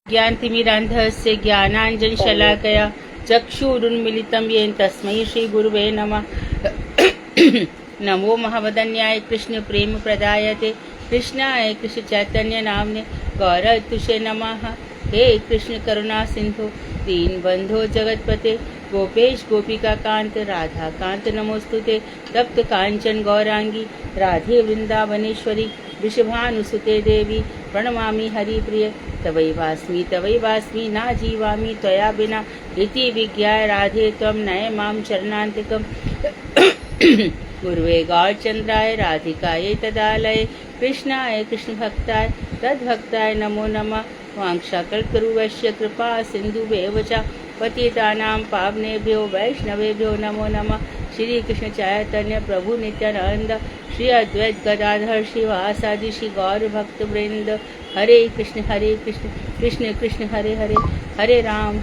ज्ञानतिमिरान्धस्य ज्ञानाञ्जनशलाकया चक्षुरुन्मीलितं येन तस्मै श्रीगुरुवे नमः। नमो महावदन्याय कृष्ण प्रेम प्रदायते कृष्णाय कृष्ण चैतन्य नामने गौरतुषे नमः। हे कृष्ण करुणा सिंधु दीनबंधो जगतपते गोपेश गोपिका कांत राधा कांत नमोस्तुते। तप्त कांचन गौरांगी राधे वृंदावनेश्वरी वृषभानुसुते देवी प्रणमामि हरिप्रिय। तवैवास्मि ना जीवामि त्वया बिना इति विज्ञाय राधे त्वं नय मां चरणान्तिकम्। गुरुवे गौरचन्द्राय राधिकायै तदालये कृष्णाय कृष्णभक्ताय तद्भक्ताय नमो नमः। वाञ्छाकल्पतरुश्च कृपा सिन्धुभ्येव च पतितानां पावनेभ्यो वैष्णवेभ्यो नमो नमः। श्री कृष्ण चैतन्य प्रभु नित्यानंद श्री अद्वैत गदाधर श्रीवासादि श्री गौर भक्त वृंद। हरे कृष्ण कृष्ण कृष्ण हरे हरे, हरे राम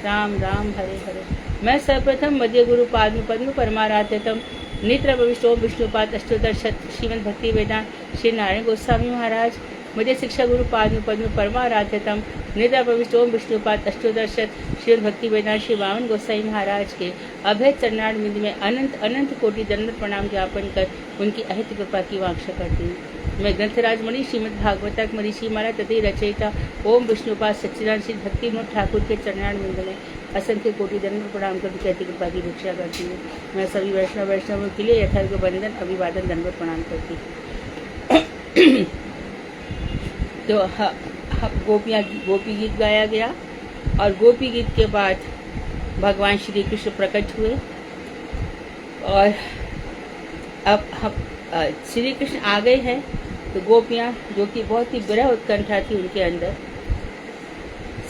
राम राम हरे हरे। मैं सर्वप्रथम मध्य गुरु पाद्म पद्म परमाराध्यतम नित्र प्रविष्टो विष्णुपाद अष्टोत्तर श्रीमद् भक्ति वेदांत श्री नारायण गोस्वामी महाराज मध्य शिक्षा गुरु पाद्म पद्म परमाराध्यतम नित्र प्रविष्टो विष्णुपाद अष्टोत्तर श्रीमद् भक्ति वेदांत श्री वामन गोसाई महाराज के अभय चरणार बिंद में अनंत अनंत कोटि दंडवत प्रणाम ज्ञापन कर उनकी अहित कृपा की वांछा करती हूँ। मैं ग्रंथराज मणि श्रीमद् भागवतक मरीषि माला तथी रचयिता ओम विष्णुपाद सच्चिदानंद श्री भक्ति विनोद ठाकुर के चरणार बिंद में असंख्य कोटि दंडवत प्रणाम कर उनकी अहित कृपा की भिक्षा करती हूँ। मैं सभी वैष्णवों के लिए यथार्थ वंदन अभिवादन दंडवत प्रणाम करती हूँ। तो गोपी गीत गाया गया और गोपी गीत के बाद भगवान श्री कृष्ण प्रकट हुए और अब हम श्री कृष्ण आ गए हैं। तो गोपियाँ जो कि बहुत ही विरह उत्कंठा थी उनके अंदर,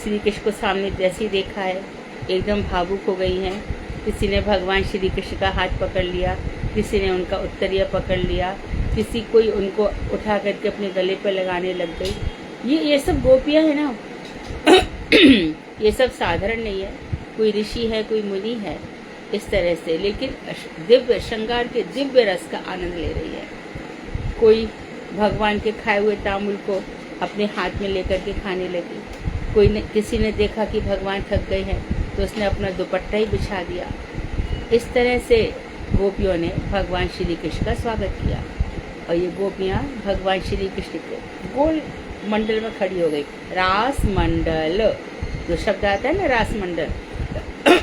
श्री कृष्ण को सामने जैसे ही देखा है एकदम भावुक हो गई हैं। किसी ने भगवान श्री कृष्ण का हाथ पकड़ लिया, किसी ने उनका उत्तरीय पकड़ लिया, किसी कोई उनको उठा करके अपने गले पर लगाने लग गई। ये सब गोपियाँ है ना ये सब साधारण नहीं है, कोई ऋषि है कोई मुनि है इस तरह से, लेकिन दिव्य श्रृंगार के दिव्य रस का आनंद ले रही है। कोई भगवान के खाए हुए तामुल को अपने हाथ में लेकर के खाने लगी। किसी ने देखा कि भगवान थक गए हैं तो उसने अपना दुपट्टा ही बिछा दिया। इस तरह से गोपियों ने भगवान श्री कृष्ण का स्वागत किया और ये गोपियाँ भगवान श्री कृष्ण के गोल मंडल में खड़ी हो गई। रास मंडल जो शब्द आता है ना, रास मंडल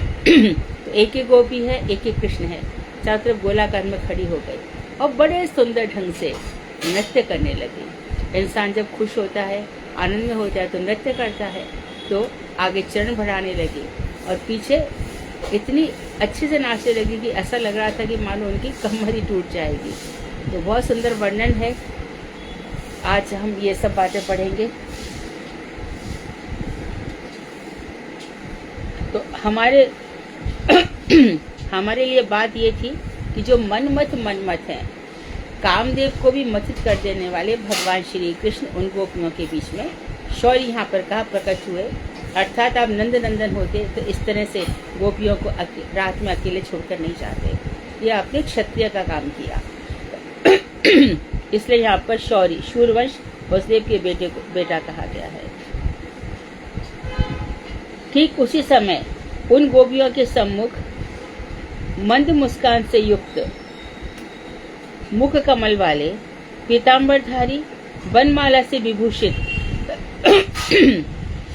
तो एक ही गोपी है एक ही कृष्ण है, चारों तरफ गोलाकार में खड़ी हो गई और बड़े सुंदर ढंग से नृत्य करने लगी। इंसान जब खुश होता है आनंद में होता है तो नृत्य करता है, तो आगे चरण बढ़ाने लगी और पीछे इतनी अच्छे से नाचने लगी कि ऐसा लग रहा था कि मानो उनकी कमर ही टूट जाएगी। तो बहुत सुंदर वर्णन है, आज हम ये सब बातें पढ़ेंगे। तो हमारे लिए बात ये थी कि जो मनमत है, कामदेव को भी मथित कर देने वाले भगवान श्री कृष्ण उन गोपियों के बीच में शौर्य यहाँ पर कहा प्रकट हुए। अर्थात आप नंद नंदन होते तो इस तरह से गोपियों को रात में अकेले छोड़कर नहीं जाते। ये आपने क्षत्रिय का काम किया इसलिए यहाँ पर शौर्य शूरवंश वसुदेव के बेटा कहा गया है। ठीक उसी समय उन गोपियों के सम्मुख मंद मुस्कान से युक्त मुख कमल वाले पीताम्बरधारी वनमाला से विभूषित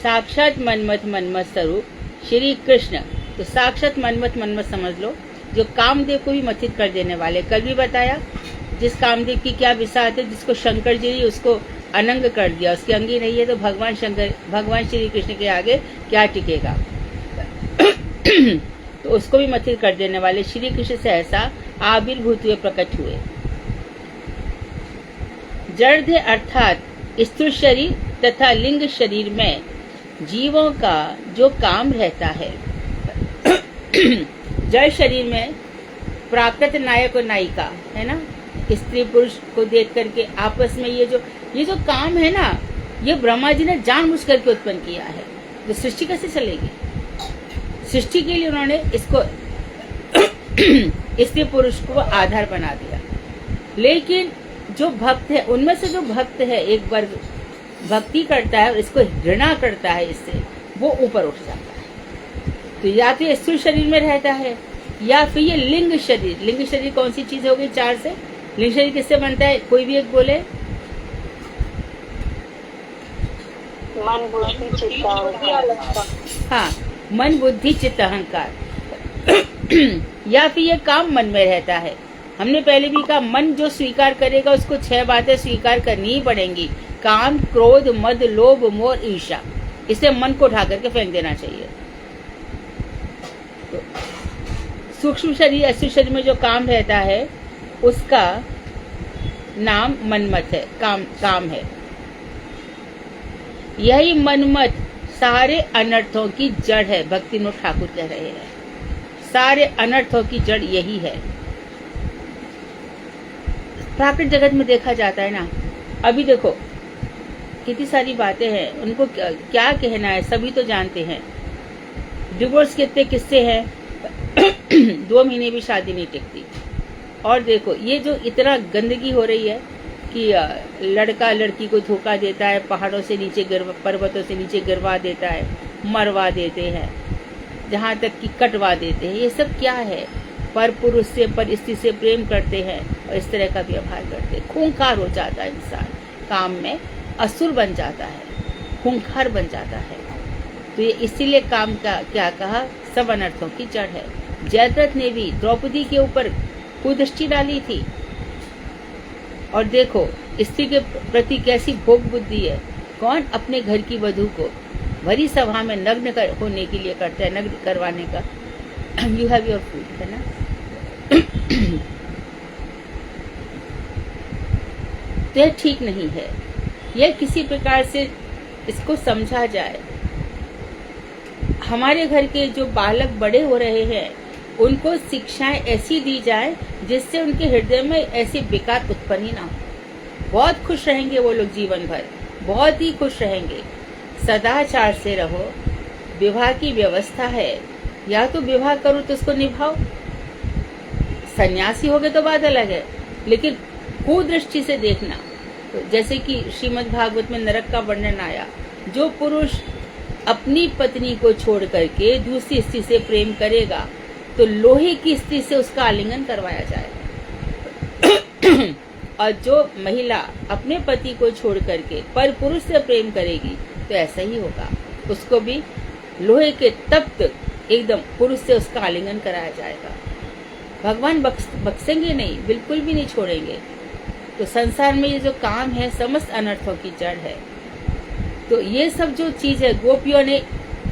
साक्षात मनमत स्वरूप श्री कृष्ण। तो साक्षात मनमत समझ लो, जो कामदेव को भी मथित कर देने वाले। कल भी बताया जिस कामदेव की क्या विसात है, जिसको शंकर जी ने उसको अनंग कर दिया, उसकी अंगी नहीं है, तो भगवान श्री कृष्ण के आगे क्या टिकेगा तो उसको भी मथित कर देने वाले श्री कृष्ण सहसा आविर्भूत हुए प्रकट हुए। जड़ अर्थात स्थूल शरीर तथा लिंग शरीर में जीवों का जो काम रहता है जड़ शरीर में प्राकृत नायक और नायिका है ना, स्त्री पुरुष को देख करके आपस में ये जो काम है ना, ये ब्रह्मा जी ने जानबूझ करके उत्पन्न किया है। तो सृष्टि कैसे चलेगी? सृष्टि के लिए उन्होंने इसको स्त्री पुरुष को आधार बना दिया। लेकिन जो भक्त है, उनमें से जो भक्त है एक वर्ग, भक्ति करता है और इसको घृणा करता है, इससे वो ऊपर उठ जाता है। तो या तो स्थूल शरीर में रहता है या फिर ये लिंग शरीर। लिंग शरीर कौन सी चीज होगी? 4 से। लिंग शरीर किससे बनता है? कोई भी एक बोले। मन बुद्धि चित्त अहंकार। हाँ, मन बुद्धि चित्त अहंकार। या फिर ये काम मन में रहता है। हमने पहले भी कहा, मन जो स्वीकार करेगा उसको 6 बातें स्वीकार करनी ही पड़ेंगी। काम, क्रोध, मद, लोभ, मोह, ईर्ष्या। इसे मन को उठा करके फेंक देना चाहिए। तो सूक्ष्म शरीर, अस्थूल शरीर में जो काम रहता है उसका नाम मनमत है, काम है। यही मनमत सारे अनर्थों की जड़ है। भक्तिविनोद ठाकुर कह रहे हैं, सारे अनर्थों की जड़ यही है। प्राकृतिक जगत में देखा जाता है ना, अभी देखो कितनी सारी बातें हैं, उनको क्या कहना है सभी तो जानते हैं। डिवोर्स कितने किस्से हैं, 2 महीने भी शादी नहीं टिकती। और देखो ये जो इतना गंदगी हो रही है कि लड़का लड़की को धोखा देता है, पहाड़ों से नीचे पर्वतों से नीचे गिरवा देता है, मरवा देते हैं, जहाँ तक कि कटवा देते हैं। ये सब क्या है? पर पुरुष से, पर स्त्री से प्रेम करते हैं और इस तरह का व्यवहार करते हैं। खूंखार हो जाता है इंसान, काम में असुर बन जाता है, खूंखार बन जाता है। तो ये इसीलिए काम का क्या कहा, सब अनर्थों की जड़ है। जयद्रथ ने भी द्रौपदी के ऊपर कुदृष्टि डाली थी। और देखो स्त्री के प्रति कैसी भोग बुद्धि है। कौन अपने घर की वधू को भरी सभा में नग्न होने के लिए करता है, नग्न करवाने का। यू हैव योर फूड, है ना। तो यह ठीक नहीं है। यह किसी प्रकार से इसको समझा जाए। हमारे घर के जो बालक बड़े हो रहे हैं उनको शिक्षाएं ऐसी दी जाए जिससे उनके हृदय में ऐसी विकार उत्पन्न ही ना हो। बहुत खुश रहेंगे वो लोग जीवन भर, बहुत ही खुश रहेंगे। सदाचार से रहो। विवाह की व्यवस्था है, या तो विवाह करो तो उसको निभाओ। सन्यासी हो गए तो बात अलग है, लेकिन कुदृष्टि से देखना। तो जैसे कि श्रीमद् भागवत में नरक का वर्णन आया, जो पुरुष अपनी पत्नी को छोड़ करके दूसरी स्त्री से प्रेम करेगा तो लोहे की स्त्री से उसका आलिंगन करवाया जाएगा। और जो महिला अपने पति को छोड़ करके पर पुरुष से प्रेम करेगी तो ऐसा ही होगा, उसको भी लोहे के तप्त एकदम पुरुष से उसका आलिंगन कराया जाएगा। भगवान बख्शेंगे नहीं, बिल्कुल भी नहीं छोड़ेंगे। तो संसार में ये जो काम है समस्त अनर्थों की जड़ है। तो ये सब जो चीज है, गोपियों ने,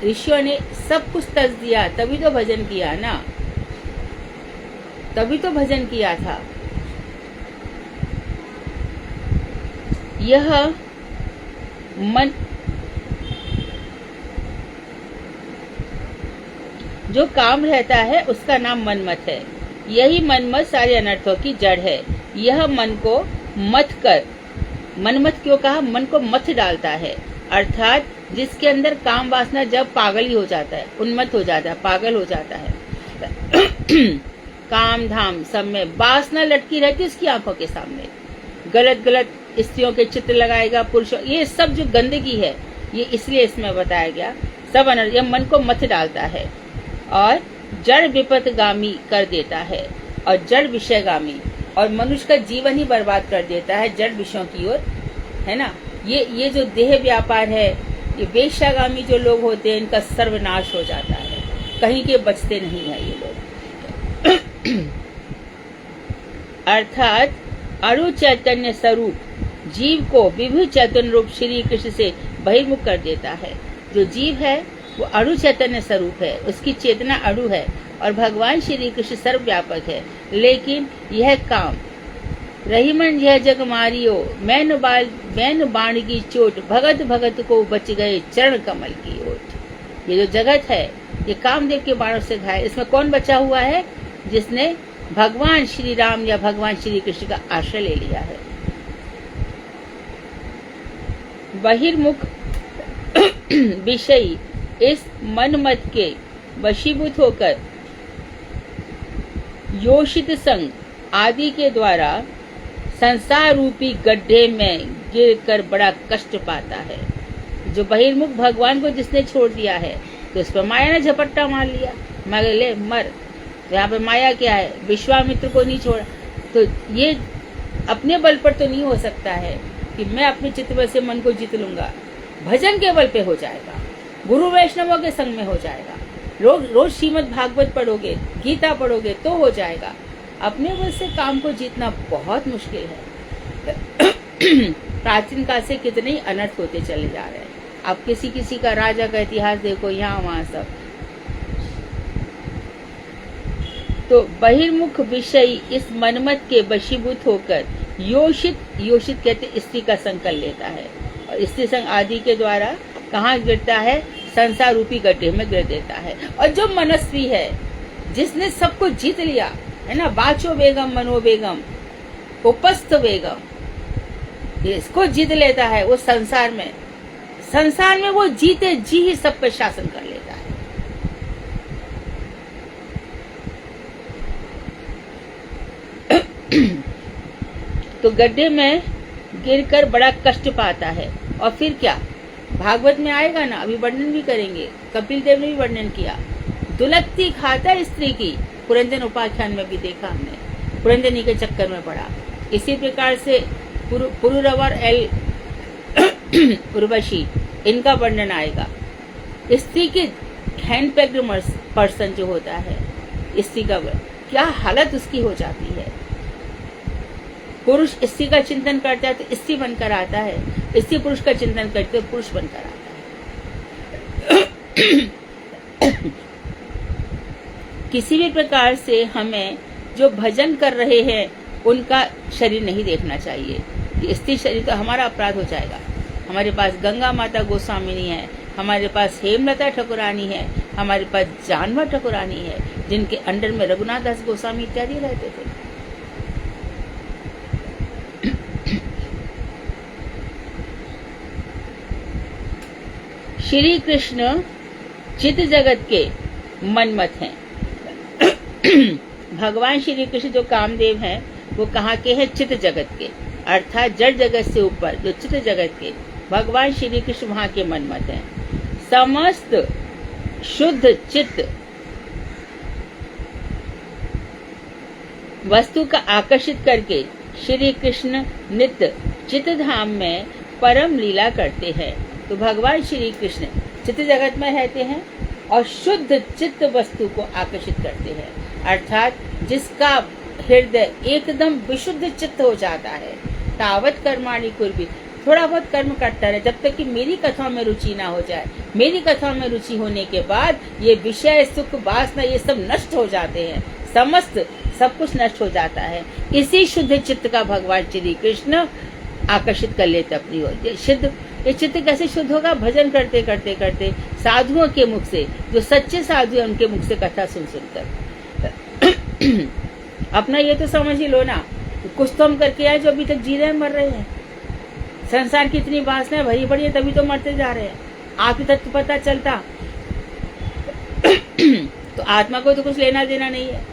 ऋषियों ने सब कुछ तज दिया, तभी तो भजन किया ना, तभी तो भजन किया था। यह मन जो काम रहता है उसका नाम मनमत है। यही मनमत सारे अनर्थों की जड़ है। यह मन को मथ कर, मनमत क्यों कहा, मन को मथ डालता है, अर्थात जिसके अंदर काम वासना जब पागल ही हो जाता है, उन्मत्त हो जाता है, पागल हो जाता है। काम धाम सब में वासना लटकी रहती है उसकी आंखों के सामने। गलत गलत स्त्रियों के चित्र लगाएगा, पुरुषों, ये सब जो गंदगी है ये इसलिए इसमें बताया गया। सब अनर्थ यह मन को मथ डालता है और जड़ विपथगामी कर देता है और जड़ विषयगामी, और मनुष्य का जीवन ही बर्बाद कर देता है जड़ विषयों की ओर, है ना। ये जो देह व्यापार है, ये वेश्यागामी जो लोग होते हैं इनका सर्वनाश हो जाता है, कहीं के बचते नहीं है ये लोग। अर्थात अणु चैतन्य स्वरूप जीव को विभु चैतन्य रूप श्री कृष्ण से बहिर्मुख कर देता है। जो जीव है वो अणु चैतन्य स्वरूप है, उसकी चेतना अणु है और भगवान श्री कृष्ण सर्वव्यापक है। लेकिन यह काम रहीमन यह जग मारियो, मैन बाण की चोट, भगत भगत को बच गए चरण कमल की ओट। ये जो जगत है ये कामदेव के बाणों से घायल। इसमें कौन बचा हुआ है? जिसने भगवान श्री राम या भगवान श्री कृष्ण का आश्रय ले लिया है। बहिर्मुख विषयी इस मनमत के वशीभूत होकर योषित संग आदि के द्वारा संसार रूपी गड्ढे में गिर कर बड़ा कष्ट पाता है। जो बहिर्मुख भगवान को जिसने छोड़ दिया है तो उस पर माया ने झपट्टा मार लिया, मगर ले मर। यहाँ पे माया क्या है, विश्वामित्र को नहीं छोड़ा। तो ये अपने बल पर तो नहीं हो सकता है कि मैं अपने चित्त बल से मन को जीत लूंगा। भजन के बल पे हो जाएगा, गुरु वैष्णवों के संग में हो जाएगा। रोज श्रीमद् भागवत पढ़ोगे, गीता पढ़ोगे तो हो जाएगा। अपने बल से काम को जीतना बहुत मुश्किल है। प्राचीन काल से कितने ही अनर्थ होते चले जा रहे हैं। आप किसी किसी का राजा का इतिहास देखो, यहाँ वहाँ सब। तो बहिर्मुख विषय इस मनमत के वशीभूत होकर योषित कहते स्त्री का संग कर लेता है, और स्त्री संग आदि के द्वारा कहाँ गिरता है, संसार रूपी गड्ढे में गिर देता है। और जो मनस्वी है, जिसने सबको जीत लिया है ना, वाचो बेगम मनो बेगम उपस्थ बेगम, इसको जीत लेता है, वो संसार में वो जीते जी ही सब पे शासन कर लेता है। तो गड्ढे में गिरकर बड़ा कष्ट पाता है। और फिर क्या, भागवत में आएगा ना, अभी वर्णन भी करेंगे, कपिल देव ने भी वर्णन किया। दुलकती खाता स्त्री की, पुरंजन उपाख्यान में भी देखा हमने, पुरंजनी के चक्कर में पड़ा। इसी प्रकार से पुरुरवर एल उर्वशी, इनका वर्णन आएगा। स्त्री की हैंडपैक्ड पर्सन जो होता है, स्त्री का क्या हालत उसकी हो जाती है। पुरुष स्त्री का चिंतन करता है तो स्त्री बनकर आता है, स्त्री पुरुष का चिंतन करते तो पुरुष बनकर आता है। किसी भी प्रकार से हमें जो भजन कर रहे हैं उनका शरीर नहीं देखना चाहिए कि स्त्री शरीर तो हमारा अपराध हो जाएगा। हमारे पास गंगा माता गोस्वामिनी है, हमारे पास हेमलता ठकुरानी है, हमारे पास जानवर ठकुरानी है, जिनके अंडर में रघुनाथ दास गोस्वामी इत्यादि रहते थे। श्री कृष्ण चित्त जगत के मनमत हैं। भगवान श्री कृष्ण जो कामदेव हैं, वो कहाँ के हैं, चित्त जगत के, अर्थात जड़ जगत से ऊपर जो चित्त जगत के भगवान श्री कृष्ण वहाँ के मनमत हैं। समस्त शुद्ध चित्त वस्तु का आकर्षित करके श्री कृष्ण नित्य चित्त धाम में परम लीला करते हैं। तो भगवान श्री कृष्ण चित्त जगत में रहते हैं और शुद्ध चित्त वस्तु को आकर्षित करते हैं, अर्थात जिसका हृदय एकदम विशुद्ध चित्त हो जाता है। तावत कर्माणि कुर्वी, थोड़ा बहुत कर्म करता रहे जब तक कि मेरी कथा में रुचि ना हो जाए। मेरी कथा में रुचि होने के बाद ये विषय सुख वासना ये सब नष्ट हो जाते हैं, समस्त सब कुछ नष्ट हो जाता है। इसी शुद्ध चित्त का भगवान श्री कृष्ण आकर्षित कर लेते अपनी ओर। ये चित्त कैसे शुद्ध होगा, भजन करते करते करते साधुओं के मुख से, जो सच्चे साधु हैं उनके मुख से कथा सुन सुनकर। अपना ये तो समझ ही लो ना, कुछ तो हम करके आए जो अभी तक जी रहे हैं, मर रहे हैं। संसार की इतनी वासना भरी पड़ी है, तभी तो मरते जा रहे हैं। आप तक पता चलता तो आत्मा को तो कुछ लेना देना नहीं है।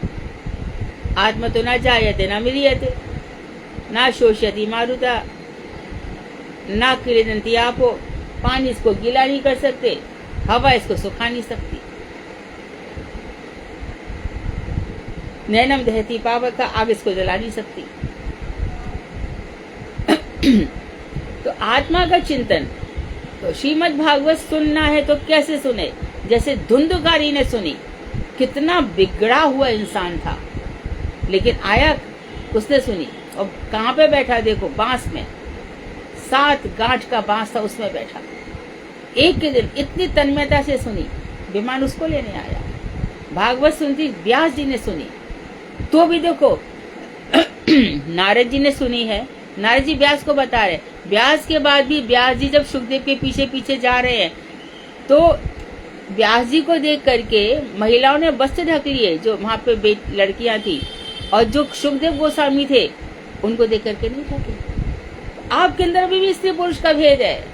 आत्मा तो ना जायते ना मिलियते, ना शोष्यति मारुता, ना क्रीडन्ति आपो, पानी इसको गीला नहीं कर सकते, हवा इसको सुखा नहीं सकती। नैनम दहती पावका, आग इसको जला नहीं सकती। तो आत्मा का चिंतन, तो श्रीमद् भागवत सुनना है तो कैसे सुने, जैसे धुंधकारी ने सुनी। कितना बिगड़ा हुआ इंसान था, लेकिन आया, उसने सुनी। और कहाँ पे बैठा देखो, बांस में, 7 गांठ का बांस था, उसमें बैठा। एक के दिन इतनी तन्मयता से सुनी, विमान उसको लेने आया। भागवत सुनती व्यास जी ने सुनी, तो भी देखो नारद जी ने सुनी है। नारद जी व्यास को बता रहे, व्यास के बाद भी व्यास जी जब सुखदेव के पीछे पीछे जा रहे हैं, तो व्यास जी को देख करके महिलाओं ने वस्त्र ढक लिए, जो वहां पे लड़कियां थी, और जो सुखदेव गोस्वामी थे उनको देख करके नहीं ढके। आपके अंदर भी स्त्री पुरुष का भेद है।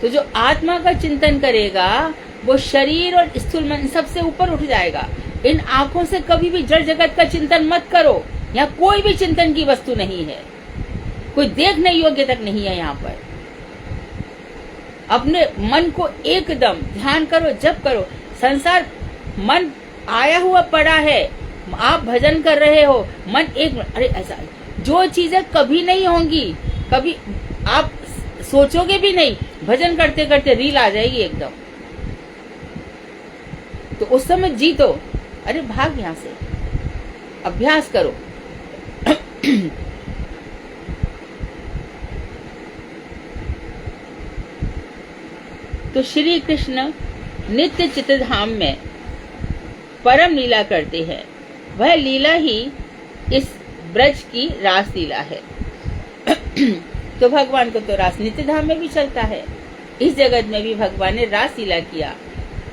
तो जो आत्मा का चिंतन करेगा वो शरीर और स्थूल मन सबसे ऊपर उठ जाएगा। इन आंखों से कभी भी जड़ जगत का चिंतन मत करो, यहाँ कोई भी चिंतन की वस्तु नहीं है, कोई देखने योग्य तक नहीं है। यहाँ पर अपने मन को एकदम ध्यान करो, जप करो। संसार मन आया हुआ पड़ा है, आप भजन कर रहे हो, मन एक, अरे ऐसा जो चीजें कभी नहीं होंगी, कभी आप सोचोगे भी नहीं, भजन करते करते रील आ जाएगी एकदम, तो उस समय जीतो। अरे भाग यहां से, अभ्यास करो। तो श्री कृष्ण नित्य चित्तधाम में परम लीला करते हैं। वह लीला ही इस ब्रज की रास लीला है। तो भगवान को तो रास नित्य धाम में भी चलता है, इस जगत में भी भगवान ने रास लीला किया।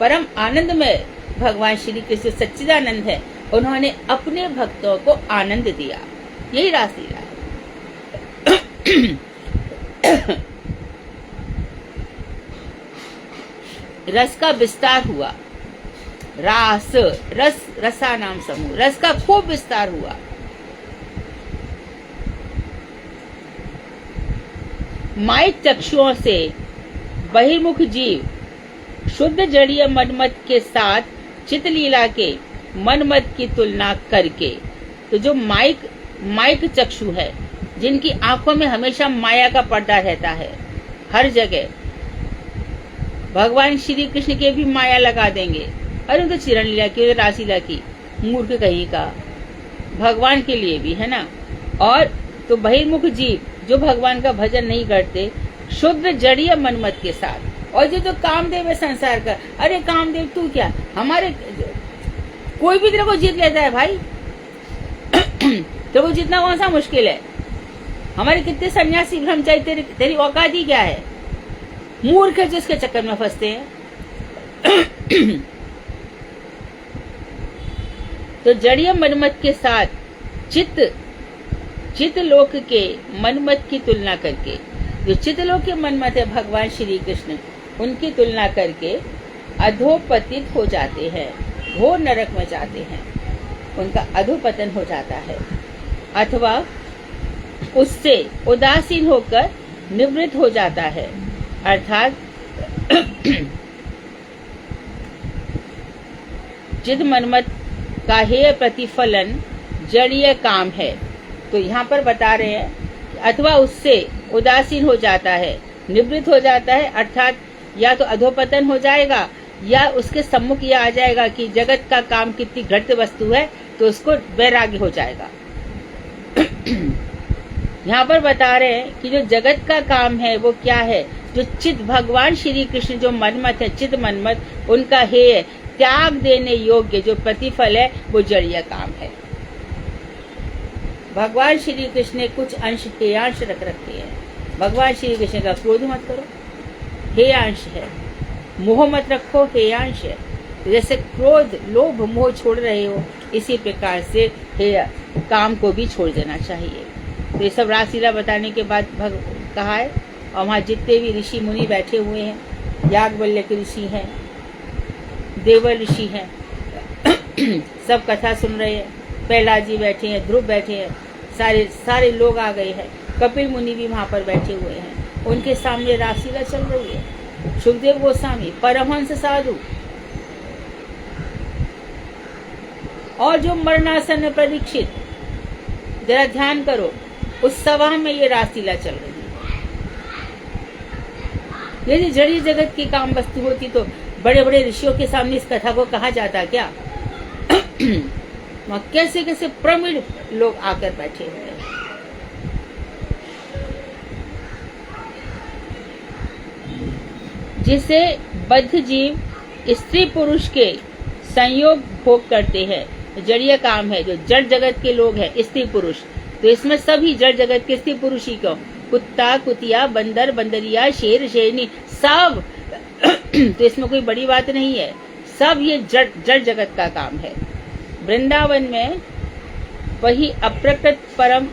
परम आनंद में भगवान श्री कृष्ण सच्चिदानंद है, उन्होंने अपने भक्तों को आनंद दिया, यही रास लीला है। रस का विस्तार हुआ, रास रस, रसा नाम समूह, रस का खूब विस्तार हुआ। माइक चक्षुओं से बहिर्मुख जीव शुद्ध जड़ीय मनमत के साथ चितलीला के मनमत की तुलना करके, तो जो माइक चक्षु है, जिनकी आंखों में हमेशा माया का पर्दा रहता है, हर जगह भगवान श्री कृष्ण के भी माया लगा देंगे। अरे तो चिरण लीला की, रासलीला की, मूर्ख कहीं का, भगवान के लिए भी है ना। और तो बहिर्मुख जीव जो भगवान का भजन नहीं करते, शुद्ध जड़ीय मनमत के साथ, और जो कामदेव है संसार का, अरे कामदेव तू क्या, हमारे कोई भी तेरे को जीत लेता है भाई। तेरे को जीतना कौन सा मुश्किल है, हमारे कितने सन्यासी ब्रह्मचारी, तेरी औकात ही क्या है। मूर्ख है जिसके चक्कर में फंसते हैं। तो जड़ीय मनमत के साथ चित्त लोक के मनमत की तुलना करके, जो चित्त लोक के मनमत है भगवान श्री कृष्ण, उनकी तुलना करके अधोपतित हो जाते हैं, घोर नरक में जाते हैं, उनका अधोपतन हो जाता है, अथवा उससे उदासीन होकर निवृत्त हो जाता है। अर्थात चिद मनमत का हेय प्रतिफलन जड़ीय काम है। तो यहाँ पर बता रहे हैं अथवा उससे उदासीन हो जाता है, निवृत्त हो जाता है, अर्थात या तो अधोपतन हो जाएगा या उसके सम्मुख यह आ जाएगा कि जगत का काम कितनी घृत वस्तु है, तो उसको वैराग्य हो जाएगा। यहाँ पर बता रहे हैं कि जो जगत का काम है वो क्या है, जो चित भगवान श्री कृष्ण जो मनमत है, चित मनमत, उनका हेय त्याग देने योग्य जो प्रतिफल है वो जड़ीय काम है। भगवान श्री कृष्ण ने कुछ अंश हेयांश रख रखे हैं। भगवान श्री कृष्ण का क्रोध मत करो, हेयांश है, मोह मत रखो, हेयांश है। तो जैसे क्रोध लोभ मोह छोड़ रहे हो, इसी प्रकार से हेय काम को भी छोड़ देना चाहिए। तो ये सब रासलीला बताने के बाद कहा है, और वहाँ जितने भी ऋषि मुनि बैठे हुए हैं, याज्ञवल्क्य ऋषि हैं, देवल ऋषि हैं, सब कथा सुन रहे हैं। प्रहलाद जी बैठे हैं, ध्रुव बैठे हैं, सारे लोग आ गए हैं। कपिल मुनि भी वहाँ पर बैठे हुए हैं, उनके सामने रासलीला चल रही है। सुखदेव गोस्वामी, परमहंस साधु, और जो मरणासन में परीक्षित, जरा ध्यान करो, उस सभा में ये रासलीला चल रही है। यदि जड़ी जगत की काम वस्तु होती तो बड़े बड़े ऋषियों के सामने इस कथा को कहा जाता क्या? वहाँ कैसे कैसे प्रमिड लोग आकर बैठे हुए हैं। जिसे बद्ध जीव स्त्री पुरुष के संयोग भोग करते हैं, जड़ीय काम है। जो जड़ जगत के लोग हैं, स्त्री पुरुष, तो इसमें सभी जड़ जगत के स्त्री पुरुष ही को, कुत्ता कुतिया, बंदर बंदरिया, शेर शेरनी, सब। तो इसमें कोई बड़ी बात नहीं है, सब ये जड़ जगत का काम है। वृंदावन में वही अप्रकृत परम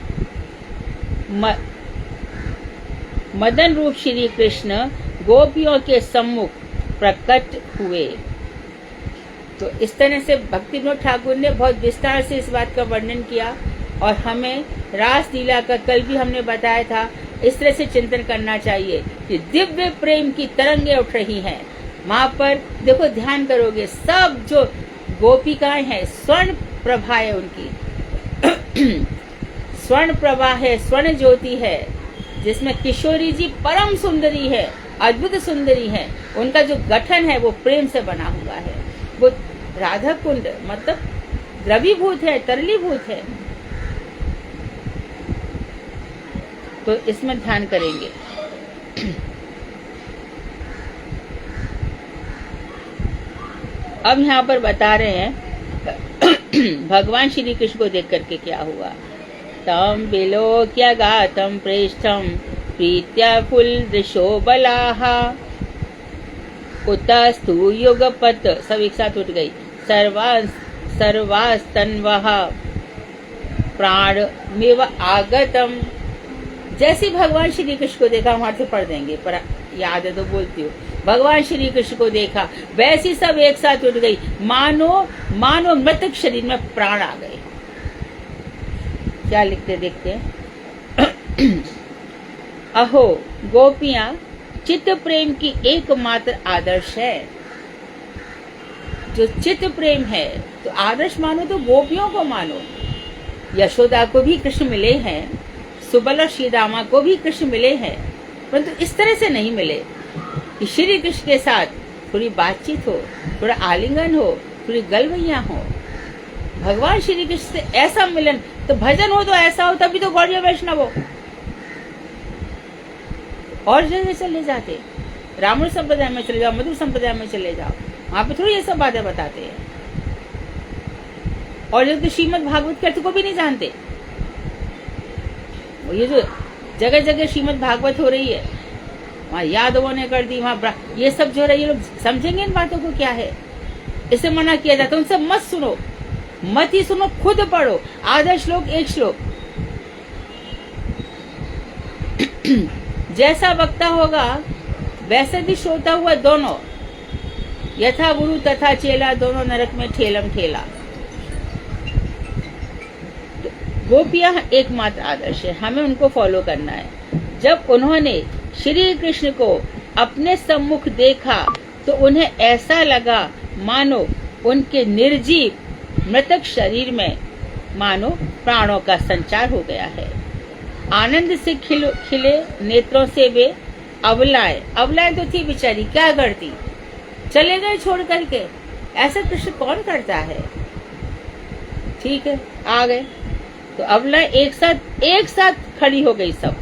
मदन रूप श्री कृष्ण गोपियों के सम्मुख प्रकट हुए। तो इस तरह से भक्ति विनोद ठाकुर ने बहुत विस्तार से इस बात का वर्णन किया और हमें रास लीला का कल भी हमने बताया था, इस तरह से चिंतन करना चाहिए कि दिव्य प्रेम की तरंगे उठ रही हैं वहां पर। देखो ध्यान करोगे, सब जो गोपिकाएं हैं स्वर्ण प्रभा है उनकी स्वर्ण प्रभा है, स्वर्ण ज्योति है, जिसमें किशोरी जी परम सुंदरी है, अद्भुत सुंदरी है। उनका जो गठन है वो प्रेम से बना हुआ है। वो राधा कुंड मतलब द्रवीभूत है, तरलीभूत है। तो इसमें ध्यान करेंगे। अब यहाँ पर बता रहे हैं भगवान श्री कृष्ण को देख करके क्या हुआ। तम विलोक्य गातम प्रेष्ठम प्रीत्या फुल्दृशो बलाहा उतस्तु युगपत, सब एक साथ उठ गई। सर्वास्तन्वः प्राणमेव आगतम। जैसे भगवान श्री कृष्ण को देखा, वहां से पढ़ देंगे पर याद है तो बोलती हूँ। भगवान श्री कृष्ण को देखा वैसी सब एक साथ उठ गई, मानो मृतक शरीर में प्राण आ गए। क्या लिखते देखते हैं। अहो गोपियां चित्त प्रेम की एकमात्र आदर्श है। जो चित्त प्रेम है तो आदर्श मानो तो गोपियों को मानो। यशोदा को भी कृष्ण मिले हैं, सुबल और श्रीदामा को भी कृष्ण मिले हैं, परंतु इस तरह से नहीं मिले कि श्री कृष्ण के साथ थोड़ी बातचीत हो, थोड़ा आलिंगन हो, थोड़ी गलवैया हो। भगवान श्री कृष्ण से ऐसा मिलन, तो भजन हो तो ऐसा हो, तभी तो गौड़ीय वैष्णव हो। और जगह चले जाते, रामण संप्रदाय में चले जाओ, मधुर संप्रदाय में चले जाओ, वहां पे थोड़ी ये सब बातें बताते हैं। और जब तो श्रीमद् भागवत के अर्थ को भी नहीं जानते। ये जो जगह जगह श्रीमद् भागवत हो रही है, वहाँ यादवों ने कर दी, वहाँ ये सब जो रही है, लोग समझेंगे इन बातों को क्या है। इसे मना किया जाता है, उनसे मत सुनो, मत ही सुनो, खुद पढ़ो। आधा श्लोक एक श्लोक जैसा वक्ता होगा वैसे भी श्रोता हुआ दोनों। यथा गुरु तथा चेला, दोनों नरक में ठेलम ठेला। तो गोपियां एकमात्र आदर्श है, हमें उनको फॉलो करना है। जब उन्होंने श्री कृष्ण को अपने सम्मुख देखा तो उन्हें ऐसा लगा मानो उनके निर्जीव मृतक शरीर में मानो प्राणों का संचार हो गया है। आनंद से खिले नेत्रों से वे अवलाएं तो थी बेचारी, क्या करती, चले गए छोड़ करके। ऐसा कृष्ण कौन करता है। ठीक है, आ गए तो अवलाएं एक साथ खड़ी हो गई सब।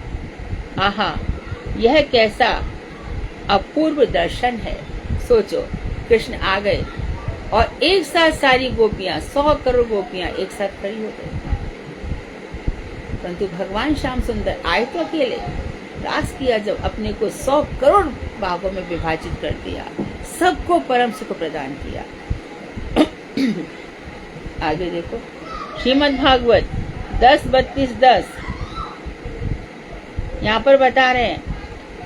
आहा, यह कैसा अपूर्व दर्शन है। सोचो, कृष्ण आ गए और एक साथ सारी गोपियां, 100 करोड़ गोपियां एक साथ खड़ी हो गई। परंतु भगवान श्याम सुंदर आए तो अकेले, रास किया जब अपने को 100 करोड़ भागों में विभाजित कर दिया, सबको परम सुख प्रदान किया। आगे देखो, श्रीमद् भागवत 10:32-10 यहाँ पर बता रहे हैं,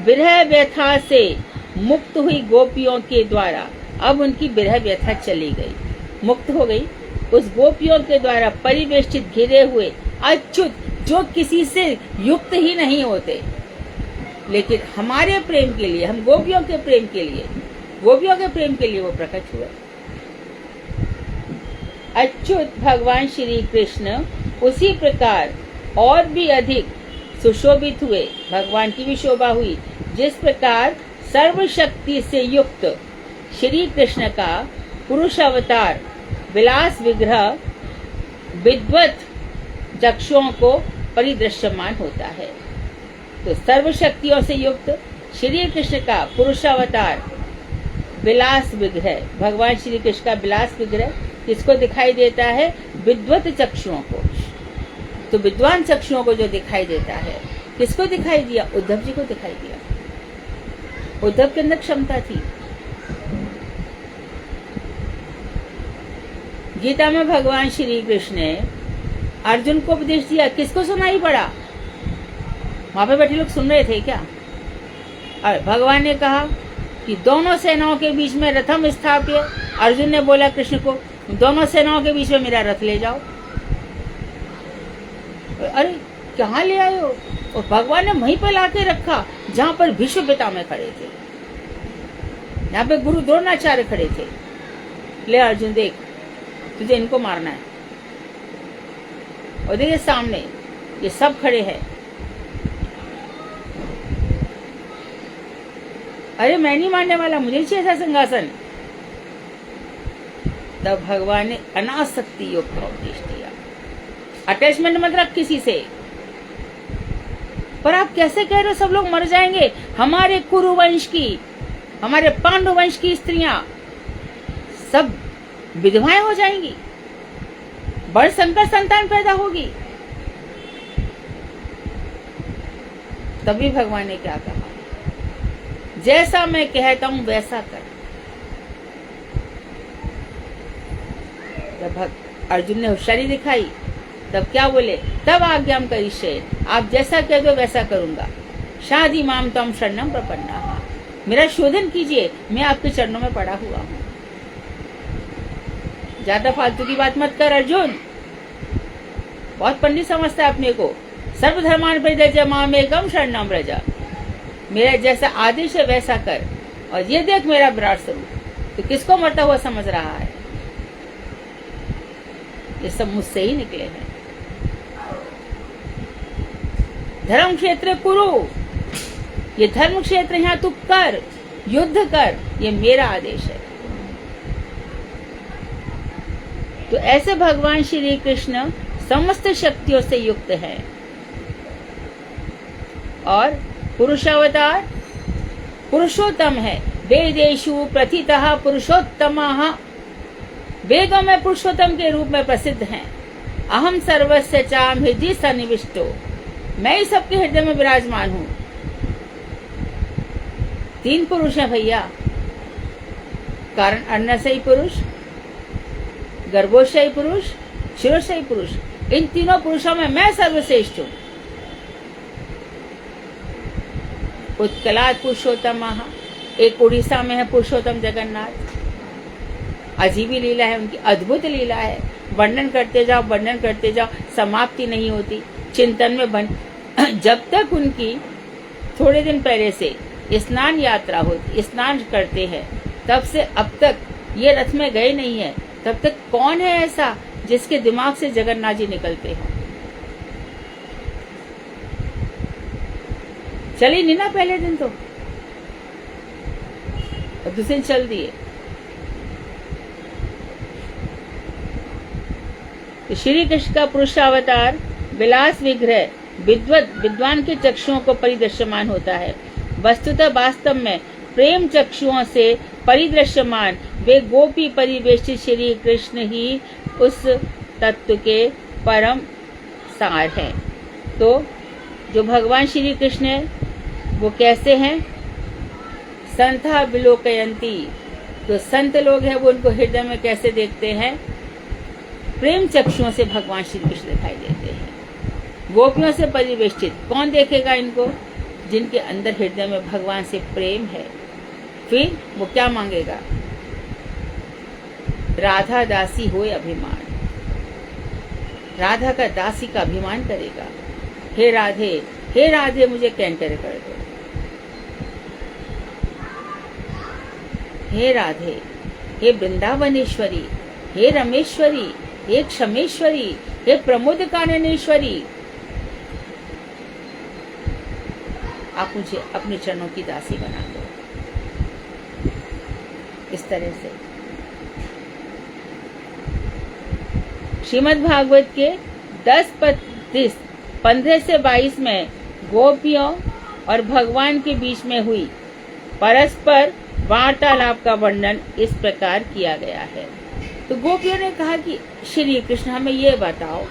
विरह व्यथा से मुक्त हुई गोपियों के द्वारा, अब उनकी विरह व्यथा चली गई, मुक्त हो गई। उस गोपियों के द्वारा परिवेष्टित घिरे हुए अच्युत, जो किसी से युक्त ही नहीं होते, लेकिन हमारे प्रेम के लिए, हम गोपियों के प्रेम के लिए वो प्रकट हुए। अच्युत भगवान श्री कृष्ण उसी प्रकार और भी अधिक सुशोभित हुए, भगवान की भी शोभा हुई, जिस प्रकार सर्वशक्ति से युक्त श्री कृष्ण का पुरुष अवतार विलास विग्रह विद्वत चक्षुओं को परिदृश्यमान होता है। तो सर्वशक्तियों से युक्त श्री कृष्ण का पुरुष अवतार विलास विग्रह, भगवान श्री कृष्ण का विलास विग्रह किसको दिखाई देता है, विद्वत चक्षुओं को। तो विद्वान चक्षुओं को जो दिखाई देता है, किसको दिखाई दिया, उद्धव जी को दिखाई दिया। उद्धव के अंदर क्षमता थी। गीता में भगवान श्री कृष्ण ने अर्जुन को उपदेश दिया, किसको सुनाई पड़ा, वहां पे बैठे लोग सुन रहे थे क्या। और भगवान ने कहा कि दोनों सेनाओं के बीच में रथम स्थाप्य। अर्जुन ने बोला कृष्ण को, दोनों सेनाओं के बीच में मेरा रथ ले जाओ। अरे कहाँ ले आए हो? और भगवान ने वहीं पर ला के रखा जहाँ पर भीष्म पितामह खड़े थे, यहाँ पे गुरु द्रोणाचार्य खड़े थे। ले अर्जुन देख, तुझे इनको मारना है। और देखिए सामने ये सब खड़े हैं। अरे मैं नहीं मारने वाला, मुझे चाहिए ऐसा सिंहासन। तब भगवान ने अनासक्ति योग का उपदेश दिया। अटैचमेंट मत रख किसी से। पर आप कैसे कह रहे हो सब लोग मर जाएंगे? हमारे कुरुवंश की, हमारे पांडु वंश की स्त्रियां सब विधवाएं हो जाएंगी, बड़ संकर संतान पैदा होगी। तभी भगवान ने क्या कहा, जैसा मैं कहता हूं वैसा कर। जब अर्जुन ने होशियारी दिखाई तब क्या बोले, तब आज्ञाम करिष्ये, आप जैसा कह दो वैसा करूंगा। शादी माम तम शरणम प्रपन्ना, मेरा शोधन कीजिए, मैं आपके चरणों में पड़ा हुआ हूं। ज्यादा फालतू की बात मत कर अर्जुन, बहुत पंडित समझता है अपने को। सर्वधर्मान परित्यज्य मामेकम शरणम व्रज, मेरा जैसा आदेश है वैसा कर। और ये देख मेरा विराट स्वरूप, तो किसको मरता हुआ समझ रहा है? ये सब मुझसे ही निकले हैं। धर्म क्षेत्र कुरु, ये धर्म क्षेत्र यहाँ तू कर, युद्ध कर, ये मेरा आदेश है। तो ऐसे भगवान श्री कृष्ण समस्त शक्तियों से युक्त है। और पुरुषावतार पुरुषोत्तम है। वेदेषु प्रथितः पुरुषोत्तमः, वेदों में पुरुषोत्तम के रूप में प्रसिद्ध हैं। अहम सर्वस्य चाम हृदय सन्निविष्टो, मैं ही सबके हृदय में विराजमान हूँ। 3 पुरुष हैं भैया, कारण अन्नशयी पुरुष, गर्भोशयी पुरुष, शिरोशयी पुरुष। इन तीनों पुरुषों में मैं सर्वश्रेष्ठ हूँ। उत्कलात् पुरुषोत्तमः, एक उड़ीसा में है पुरुषोत्तम जगन्नाथ। अजीबी लीला है उनकी, अद्भुत लीला है। वर्णन करते जाओ, वर्णन करते जाओ, समाप्ति नहीं होती। चिंतन में बन जब तक उनकी थोड़े दिन पहले से स्नान यात्रा होती, स्नान करते हैं, तब से अब तक ये रथ में गए नहीं है, तब तक कौन है ऐसा जिसके दिमाग से जगन्नाथ जी निकलते हैं? चली नहीं ना पहले दिन, तो दूसरे दिन चल दिए। तो श्री कृष्ण का पुरुषावतार विलास विग्रह विद्वान के चक्षुओं को परिदृश्यमान होता है। वस्तुतः वास्तव में प्रेम चक्षुओं से परिदृश्यमान वे गोपी परिवेशित श्री कृष्ण ही उस तत्व के परम सार हैं। तो जो भगवान श्री कृष्ण है वो कैसे हैं? संथा विलोकयंती, तो संत लोग हैं वो उनको हृदय में कैसे देखते हैं? प्रेम चक्षुओं से भगवान श्री कृष्ण दिखाई देते हैं। गोपियों से परिवेष्टित, कौन देखेगा इनको? जिनके अंदर हृदय में भगवान से प्रेम है। फिर वो क्या मांगेगा? राधा दासी होय अभिमान, राधा का दासी का अभिमान करेगा। हे राधे मुझे कैंकर कर दो। हे राधे, हे वृंदावनेश्वरी, हे रमेश्वरी, हे क्षमेश्वरी, हे प्रमोद काननेश्वरी, आप मुझे अपने चरणों की दासी बना दो। इस तरह से श्रीमद् भागवत के 10:15 से 22 में गोपियों और भगवान के बीच में हुई परस्पर वार्तालाप का वर्णन इस प्रकार किया गया है। तो गोपियों ने कहा कि श्री कृष्ण हमें ये बताओ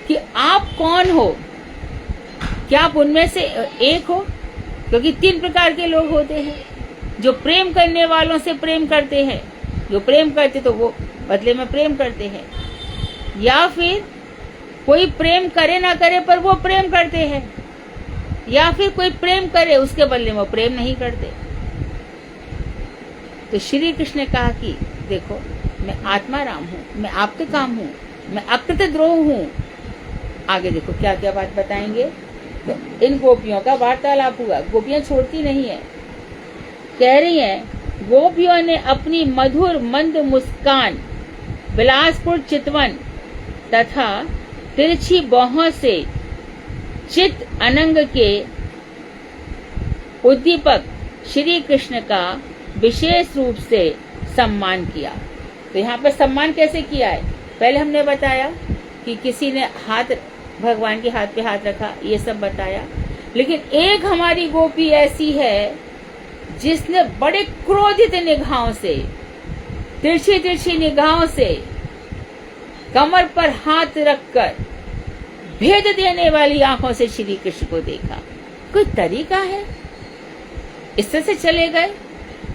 कि आप कौन हो? क्या आप उनमें से एक हो? क्योंकि 3 प्रकार के लोग होते हैं। जो प्रेम करने वालों से प्रेम करते हैं, जो प्रेम करते तो वो बदले में प्रेम करते हैं, या फिर कोई प्रेम करे ना करे पर वो प्रेम करते हैं, या फिर कोई प्रेम करे उसके बदले में वो प्रेम नहीं करते। तो श्री कृष्ण ने कहा कि देखो, मैं आत्मा राम हूँ, मैं आपके काम हूँ, मैं अकृत द्रोह हूँ, आगे देखो क्या क्या बात बताएंगे। तो इन गोपियों का वार्तालाप हुआ, गोपियां छोड़ती नहीं है, कह रही हैं गोपियों ने अपनी मधुर मंद मुस्कान, बिलासपुर चितवन तथा तिरछी बाहों से चित अनंग के उद्दीपक श्री कृष्ण का विशेष रूप से सम्मान किया। तो यहाँ पर सम्मान कैसे किया है, पहले हमने बताया कि किसी ने हाथ, भगवान के हाथ पे हाथ रखा, ये सब बताया। लेकिन एक हमारी गोपी ऐसी है जिसने बड़े क्रोधित निगाहों से, तिरछी तिरछी निगाहों से कमर पर हाथ रखकर भेद देने वाली आंखों से श्री कृष्ण को देखा। कोई तरीका है, इस तरह से चले गए।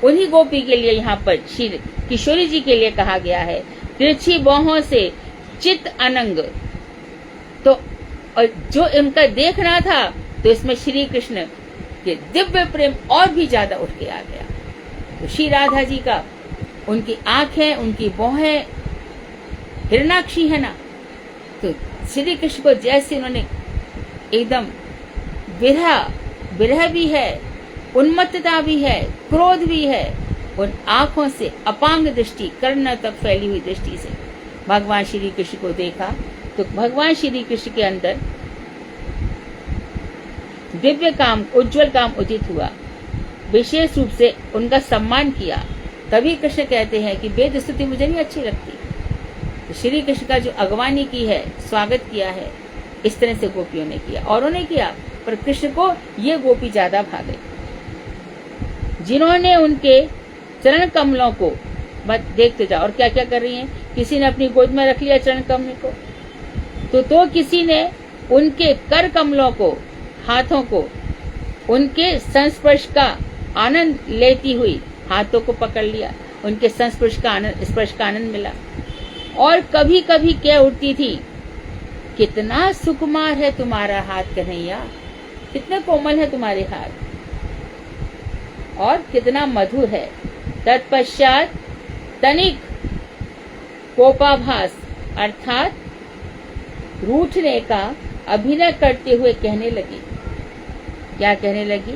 उन्हीं गोपी के लिए यहाँ पर श्री किशोरी जी के लिए कहा गया है तिरछी बाहों से चित अनंग। तो जो इनका देखना था, तो इसमें श्री कृष्ण के दिव्य प्रेम और भी ज्यादा उठ के आ गया। तो श्री राधा जी का, उनकी आंखें, उनकी बाहें हिरणाक्षी है ना, तो श्री कृष्ण को जैसे उन्होंने एकदम विरह भी है, उन्मत्तता भी है, क्रोध भी है, उन आंखों से अपांग दृष्टि, कर्ण तक फैली हुई दृष्टि से भगवान श्री कृष्ण को देखा। तो भगवान श्री कृष्ण के अंदर दिव्य काम, उज्जवल काम उदित हुआ, विशेष रूप से उनका सम्मान किया। तभी कृष्ण कहते हैं कि वेद स्तुति मुझे नहीं अच्छी लगती। तो श्री कृष्ण का जो अगवानी की है, स्वागत किया है, इस तरह से गोपियों ने किया, औरों ने किया, पर कृष्ण को ये गोपी ज्यादा भागे, जिन्होंने उनके चरण कमलों को, बस देखते जाओ और क्या क्या कर रही हैं। किसी ने अपनी गोद में रख लिया चरण कमल को, तो किसी ने उनके कर कमलों को, हाथों को, उनके संस्पर्श का आनंद लेती हुई हाथों को पकड़ लिया, उनके संस्पर्श का आनंद, स्पर्श का आनंद मिला। और कभी कभी कह उठती थी, कितना सुकुमार है तुम्हारा हाथ कन्हैया, कितने कोमल है तुम्हारे हाथ, और कितना मधुर है। तत्पश्चात तनिक कोपाभास अर्थात रूठने का अभिनय करते हुए कहने लगी। क्या कहने लगी?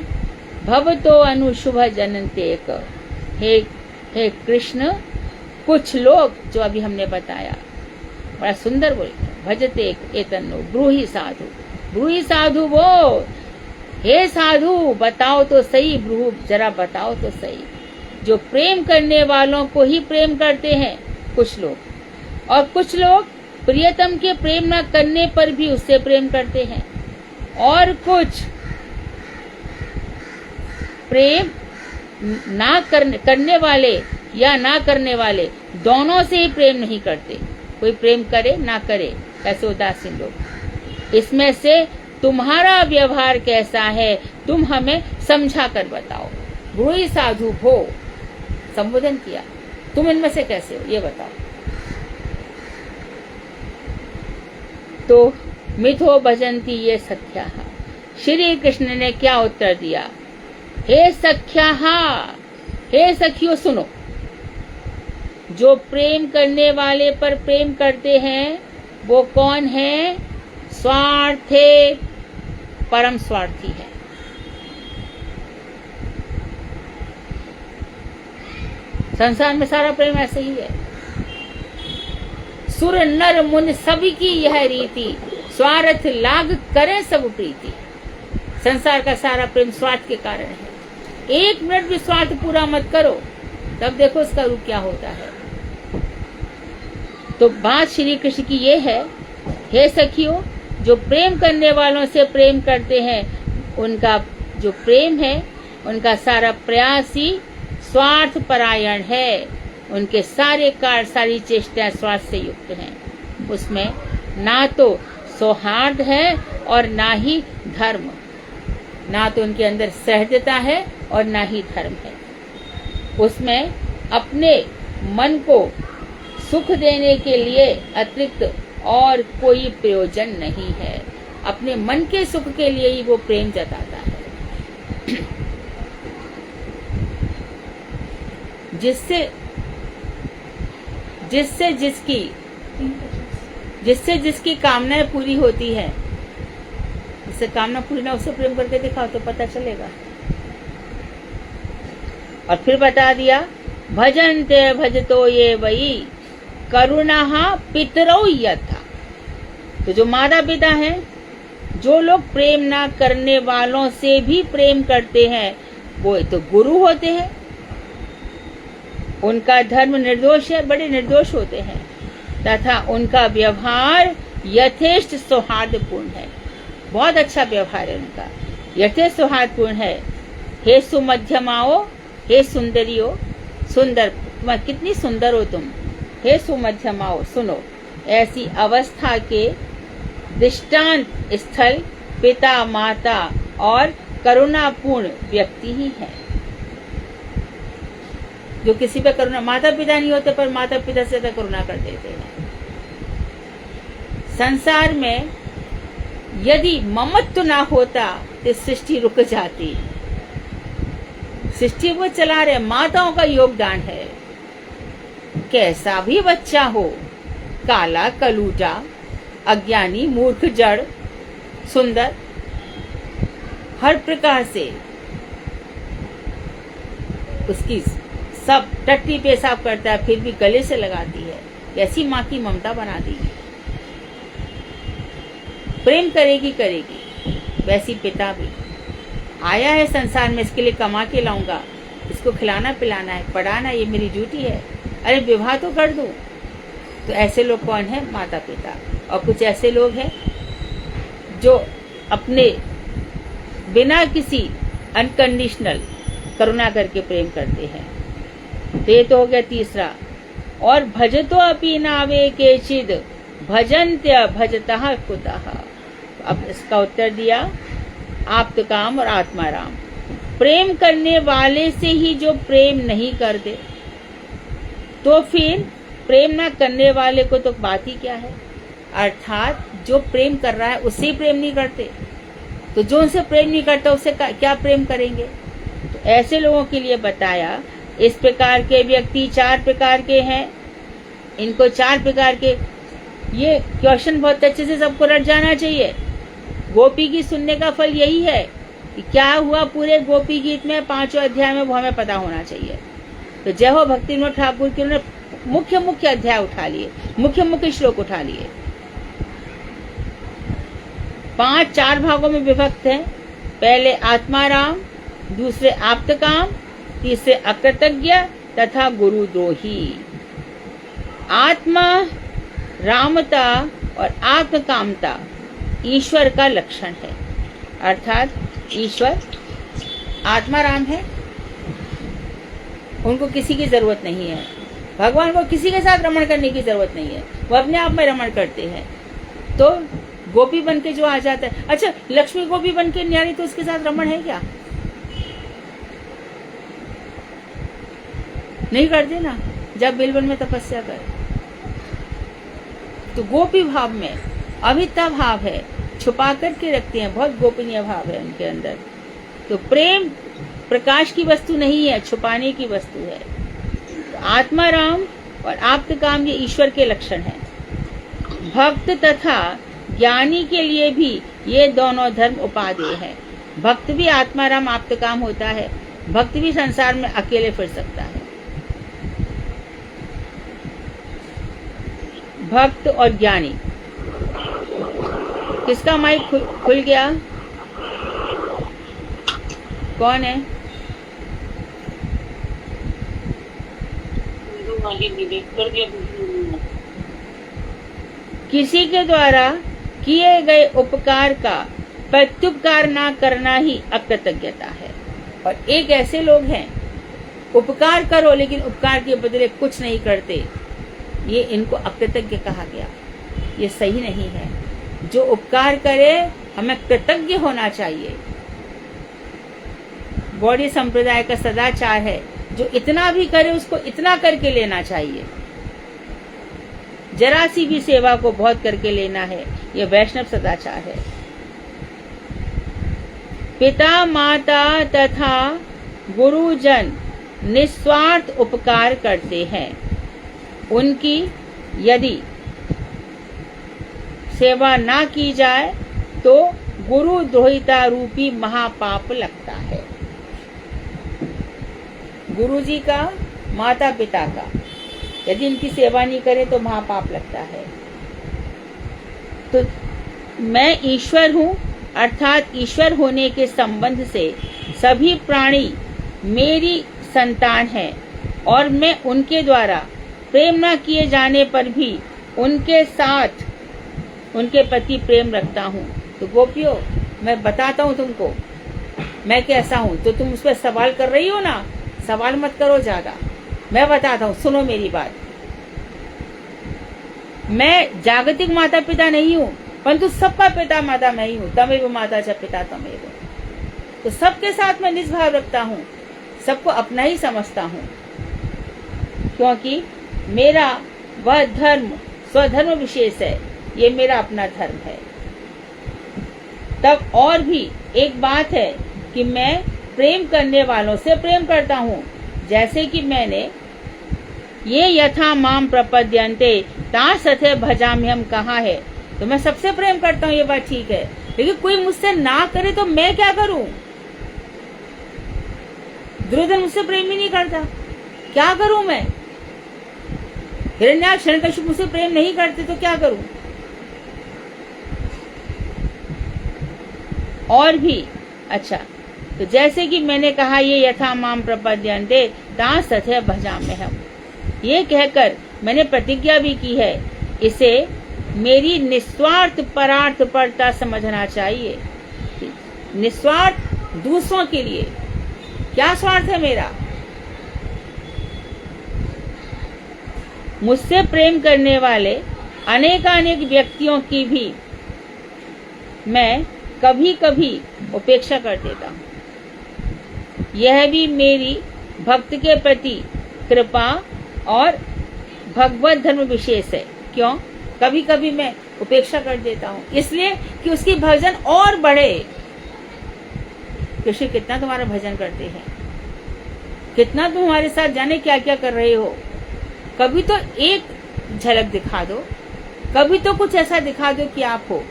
भवतो अनुशुभ जनन्ते, हे कृष्ण, कुछ लोग, जो अभी हमने बताया, बड़ा सुंदर बोले, भजते एतन्नो ब्रूहि साधु, ब्रूहि साधु, वो हे साधु बताओ तो सही, ब्रूह जरा बताओ तो सही। जो प्रेम करने वालों को ही प्रेम करते हैं कुछ लोग, और कुछ लोग प्रियतम के प्रेम न करने पर भी उससे प्रेम करते हैं, और कुछ प्रेम ना करने वाले या ना करने वाले दोनों से ही प्रेम नहीं करते। कोई प्रेम करे ना करे, ऐसे उदासीन लोग। इसमें से तुम्हारा व्यवहार कैसा है, तुम हमें समझा कर बताओ। ब्रूहि साधु भो, संबोधन किया, तुम इनमें से कैसे हो ये बताओ। तो मिथो भजन्ति ये सख्या, श्री कृष्ण ने क्या उत्तर दिया? हे सख्या, हे सखियों सुनो, जो प्रेम करने वाले पर प्रेम करते हैं वो कौन है? स्वार्थे परम स्वार्थी है। संसार में सारा प्रेम ऐसे ही है। सुर नर मुन सभी की यह रीति, स्वार्थ लाग करें सब प्रीति। संसार का सारा प्रेम स्वार्थ के कारण है। एक मिनट भी स्वार्थ पूरा मत करो, तब देखो उसका रूप क्या होता है। तो बात श्री कृष्ण की ये है, हे सखियों, जो प्रेम करने वालों से प्रेम करते हैं, उनका जो प्रेम है, उनका सारा प्रयास ही स्वार्थ परायण है। उनके सारे कार्य, सारी चेष्टाएं स्वार्थ से युक्त हैं। उसमें ना तो सौहार्द है और ना ही धर्म, ना तो उनके अंदर सहजता है और ना ही धर्म है। उसमें अपने मन को सुख देने के लिए अतिरिक्त और कोई प्रयोजन नहीं है। अपने मन के सुख के लिए ही वो प्रेम जताता है। जिससे जिसकी जिससे जिसकी कामनाएं पूरी होती है, जिससे कामना पूरी ना, उससे प्रेम करके दिखाओ तो पता चलेगा। और फिर बता दिया, भजन्ते भजतो ये वही करुणा पितरौ यथा। तो जो माता पिता हैं, जो लोग प्रेम ना करने वालों से भी प्रेम करते हैं, वो तो गुरु होते हैं। उनका धर्म निर्दोष है, बड़े निर्दोष होते हैं, तथा उनका व्यवहार यथेष्ट सौहार्दपूर्ण है। बहुत अच्छा व्यवहार है उनका, यथेष्ट सौहार्दपूर्ण है। हे सुमध्यमाओ, हे सुंदरियो, सुंदर, कितनी सुंदर हो तुम। हे सुमध्यमाओ, सुनो, ऐसी अवस्था के दृष्टांत स्थल पिता माता और करुणापूर्ण व्यक्ति ही है। जो किसी पे करुणा, माता पिता नहीं होते पर माता पिता से तो करुणा कर देते हैं। संसार में यदि ममत्व ना होता तो सृष्टि रुक जाती। सृष्टि को चला रहे माताओं का योगदान है। कैसा भी बच्चा हो, काला, कलूटा, अज्ञानी, मूर्ख, जड़, सुंदर, हर प्रकार से उसकी सब टट्टी पेशाब करता है, फिर भी गले से लगाती है। ऐसी माँ की ममता बना दी। प्रेम करेगी करेगी, वैसी पिता भी। आया है संसार में, इसके लिए कमा के लाऊंगा, इसको खिलाना पिलाना है, पढ़ाना, ये मेरी ड्यूटी है। अरे विवाह तो कर दूं। तो ऐसे लोग कौन है? माता पिता। और कुछ ऐसे लोग हैं जो अपने बिना किसी अनकंडीशनल करुणा करके प्रेम करते हैं। तो ये तो हो गया तीसरा। और भजतो अपि नावे केचिद भजन्त्य भजतः कुतः। अब इसका उत्तर दिया आप्तकाम और आत्माराम। प्रेम करने वाले से ही जो प्रेम नहीं करते, तो फिर प्रेम ना करने वाले को तो बात ही क्या है। अर्थात जो प्रेम कर रहा है उससे ही प्रेम नहीं करते, तो जो उनसे प्रेम नहीं करता उससे क्या प्रेम करेंगे। तो ऐसे लोगों के लिए बताया, इस प्रकार के व्यक्ति 4 प्रकार के हैं। इनको 4 प्रकार के, ये क्वेश्चन बहुत अच्छे से सबको रट जाना चाहिए। गोपी गीत सुनने का फल यही है कि क्या हुआ पूरे गोपी गीत में 5 अध्याय में, वो हमें पता होना चाहिए। तो जय हो भक्ति विनोद ठाकुर के उन्होंने मुख्य अध्याय उठा लिए, मुख्य श्लोक उठा लिए। 4 भागों में विभक्त है। पहले आत्माराम, दूसरे आप्तकाम, तीसरे अकृतज्ञ तथा गुरुद्रोही। आत्मा रामता और आत्मकामता ईश्वर का लक्षण है। अर्थात ईश्वर आत्माराम है, उनको किसी की जरूरत नहीं है। भगवान को किसी के साथ रमण करने की जरूरत नहीं है, वो अपने आप में रमण करते हैं। तो गोपी बन के जो आ जाता है, अच्छा लक्ष्मी गोपी बन के नहीं आ रही तो उसके साथ रमण है क्या? नहीं करते ना। जब बिलवन में तपस्या कर, तो गोपी भाव में अभिता भाव है, छुपा करके रखते हैं, बहुत गोपनीय भाव है उनके अंदर। तो प्रेम प्रकाश की वस्तु नहीं है, छुपाने की वस्तु है। तो आत्माराम और आप्तकाम ये ईश्वर के लक्षण हैं। भक्त तथा ज्ञानी के लिए भी ये दोनों धर्म उपादेय है। भक्त भी आत्माराम आप्तकाम होता है, भक्त भी संसार में अकेले फिर सकता है। भक्त और ज्ञानी। किसका माइक खुल गया? कौन है? किसी के द्वारा किए गए उपकार का प्रत्युपकार ना करना ही अकृतज्ञता है। और एक ऐसे लोग हैं, उपकार करो लेकिन उपकार के बदले कुछ नहीं करते, ये इनको अकृतज्ञ कहा गया। ये सही नहीं है। जो उपकार करे हमें कृतज्ञ होना चाहिए। गौड़ीय संप्रदाय का सदाचार है, जो इतना भी करे उसको इतना करके लेना चाहिए। जरा सी भी सेवा को बहुत करके लेना है, यह वैष्णव सदाचार है। पिता माता तथा गुरुजन निस्वार्थ उपकार करते हैं। उनकी यदि सेवा ना की जाए तो गुरु द्रोहिता रूपी महापाप लगता है। गुरु जी का, माता पिता का, यदि इनकी सेवा नहीं करे तो महापाप लगता है। तो मैं ईश्वर हूँ, अर्थात ईश्वर होने के संबंध से सभी प्राणी मेरी संतान हैं और मैं उनके द्वारा प्रेम न किए जाने पर भी उनके साथ उनके प्रति प्रेम रखता हूँ। तो गोपियों, मैं बताता हूँ तुमको मैं कैसा हूँ, तो तुम उस पर सवाल कर रही हो ना, सवाल मत करो ज्यादा, मैं बताता हूँ, सुनो मेरी बात। मैं जागतिक माता पिता नहीं हूँ, परंतु सबका पिता माता मैं ही हूँ। तमेव माता च पिता तमेव। तो सबके साथ मैं निस्भाव रखता हूँ, सबको अपना ही समझता हूँ, क्योंकि मेरा वह धर्म स्वधर्म विशेष है, ये मेरा अपना धर्म है। तब और भी एक बात है कि मैं प्रेम करने वालों से प्रेम करता हूँ, जैसे कि मैंने ये यथा माम प्रपद्यन्ते तासथे भजाम्यहम् कहा है, तो मैं सबसे प्रेम करता हूँ, ये बात ठीक है। लेकिन कोई मुझसे ना करे तो मैं क्या करूं? दुर्योधन मुझसे प्रेम ही नहीं करता, क्या करूं मैं? हिरण्याक्ष हिरण्यकशिपु मुझसे प्रेम नहीं करते तो क्या करूं? और भी अच्छा, तो जैसे कि मैंने कहा ये यथा माम प्रपद्यन्ते तासथे भजाम्यहम्, ये कहकर मैंने प्रतिज्ञा भी की है। इसे मेरी निस्वार्थ परार्थ परता समझना चाहिए। निस्वार्थ दूसरों के लिए, क्या स्वार्थ है मेरा? मुझसे प्रेम करने वाले अनेकानेक व्यक्तियों की भी मैं कभी कभी उपेक्षा कर देता हूँ। यह भी मेरी भक्त के प्रति कृपा और भगवत धर्म विशेष है। क्यों? कभी कभी मैं उपेक्षा कर देता हूँ, इसलिए कि उसकी भजन और बढ़े। कृष्ण कितना तुम्हारा भजन करते हैं, कितना तुम हमारे साथ जाने क्या क्या कर रहे हो। कभी तो एक झलक दिखा दो, कभी तो कुछ ऐसा दिखा दो कि आप हो।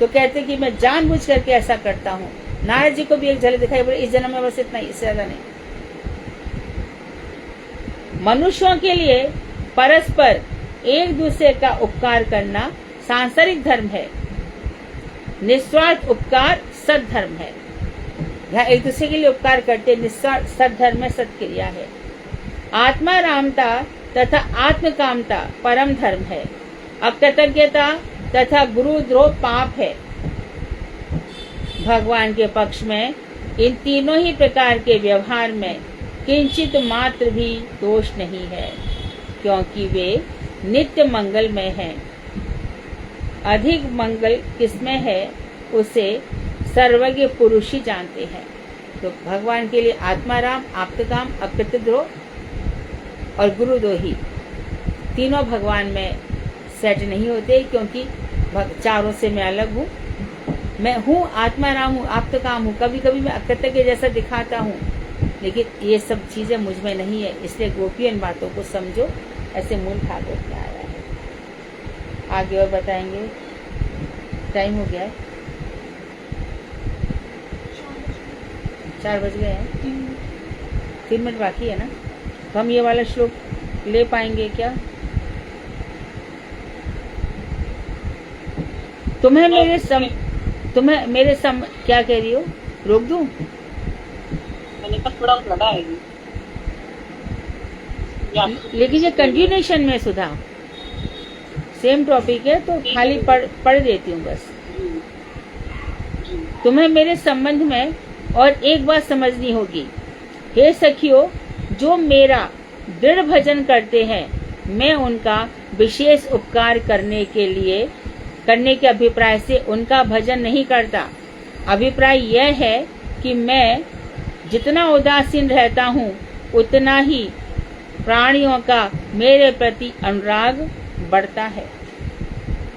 तो कहते कि मैं जानबूझ करके ऐसा करता हूँ। नारद जी को भी एक झलक दिखाई, बोले इस जन्म में बस इतना ही, इससे ज्यादा नहीं। मनुष्यों के लिए परस्पर एक दूसरे का उपकार करना सांसारिक धर्म है, निस्वार्थ उपकार सद्धर्म है। यहाँ एक दूसरे के लिए उपकार करते निस्वार्थ सद्धर्म में सत्क्रिया है। आत्मा रामता तथा आत्मकामता परम धर्म है। अकृतज्ञता तथा गुरुद्रोह पाप है। भगवान के पक्ष में इन तीनों ही प्रकार के व्यवहार में किंचित मात्र भी दोष नहीं है, क्योंकि वे नित्य मंगलमय हैं। अधिक मंगल किसमें है उसे सर्वज्ञ पुरुष ही जानते हैं। तो भगवान के लिए आत्माराम, आप्तकाम, अकृतद्रोह और गुरुद्रोही तीनों भगवान में सेट नहीं होते, क्योंकि चारों से मैं अलग हूँ। मैं हूँ आत्माराम हूँ, आप्तकाम हूँ, कभी कभी मैं अकृतज्ञ जैसा दिखाता हूँ, लेकिन ये सब चीजें मुझ में नहीं है। इसलिए गोपियों इन बातों को समझो, ऐसे मूल ठाकुर में आया है। आगे और बताएंगे, टाइम हो गया है, 4 बज गए हैं, 3 मिनट बाकी है ना। तो हम ये वाला श्लोक ले पाएंगे क्या? तुम्हें मेरे सम क्या कह रही हो? रोक दूं? मैंने कहा थोड़ा लगा है, लेकिन ये कंटिन्यूएशन में सुधा सेम टॉपिक है, तो खाली पढ़ देती हूँ बस। तुम्हें मेरे संबंध में और एक बात समझनी होगी। हे सखियों, जो मेरा दृढ़ भजन करते हैं, मैं उनका विशेष उपकार करने के अभिप्राय से उनका भजन नहीं करता। अभिप्राय यह है कि मैं जितना उदासीन रहता हूँ, उतना ही प्राणियों का मेरे प्रति अनुराग बढ़ता है।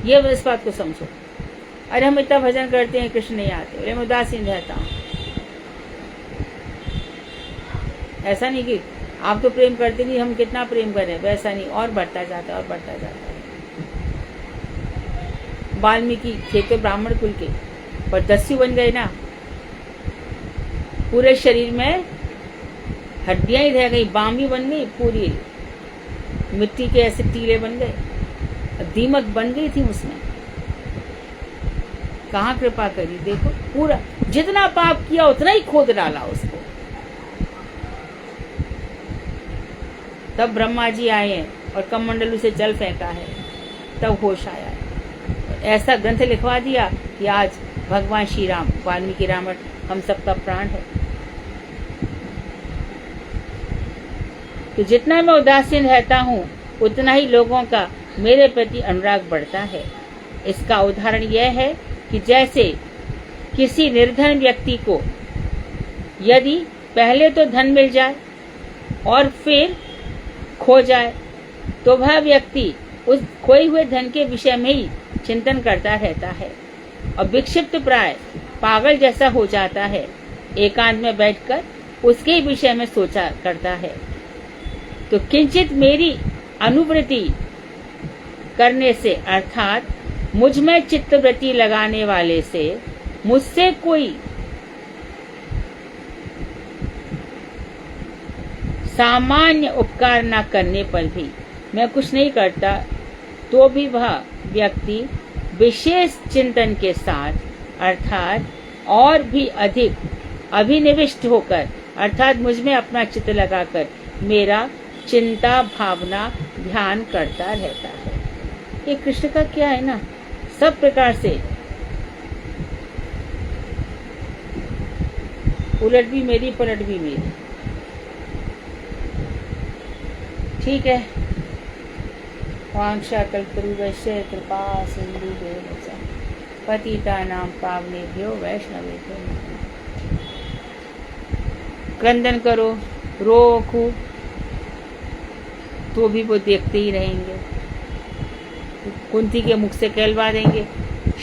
ये इस बात को समझो। अरे हम इतना भजन करते हैं, कृष्ण नहीं आते, अरे मैं उदासीन रहता हूँ। ऐसा नहीं कि आप तो प्रेम करते नहीं, हम कितना प्रेम कर रहे हैं, वैसा नहीं, और बढ़ता जाता है और बढ़ता जाता है। वाल्मीकि थे तो ब्राह्मण कुल के, पर दस्यु बन गए ना, पूरे शरीर में हड्डियां ही रह गई, बामी बन गई पूरी, मिट्टी के ऐसे टीले बन गए, दीमक बन गई थी उसमें। कहाँ कृपा करी, देखो पूरा जितना पाप किया उतना ही खोद डाला उसको। तब ब्रह्मा जी आए हैं और कमंडलू से जल फेंका है, तब होश आया है। ऐसा ग्रंथ लिखवा दिया कि आज भगवान श्री राम, वाल्मीकि रामायण हम सबका प्राण है। तो जितना मैं उदासीन रहता हूँ उतना ही लोगों का मेरे प्रति अनुराग बढ़ता है। इसका उदाहरण यह है कि जैसे किसी निर्धन व्यक्ति को यदि पहले तो धन मिल जाए और फिर खो जाए तो वह व्यक्ति उस खोए हुए धन के विषय में ही चिंतन करता रहता है और विक्षिप्त प्राय पागल जैसा हो जाता है, एकांत में बैठकर उसके ही विषय में सोचा करता है। तो किंचित मेरी अनुवृत्ति करने से, अर्थात मुझ में चित्तवृत्ति लगाने वाले से, मुझसे कोई सामान्य उपकार न करने पर भी मैं कुछ नहीं करता, तो भी वह व्यक्ति विशेष चिंतन के साथ, अर्थात और भी अधिक अभिनिविष्ट होकर, अर्थात मुझ में अपना चित्त लगाकर मेरा चिंता भावना ध्यान करता रहता है। ये कृष्ण का क्या है ना, सब प्रकार से उलट भी मेरी पलट भी मेरी। ठीक है। वांछा कल्पतरुभ्यश्च कृपा सिन्धुभ्यो पतितानां पावनेभ्यो वैष्णवेभ्यो नमः। क्रंदन करो, रो खूब, तो भी वो देखते ही रहेंगे। कुंती के मुख से कहलवा देंगे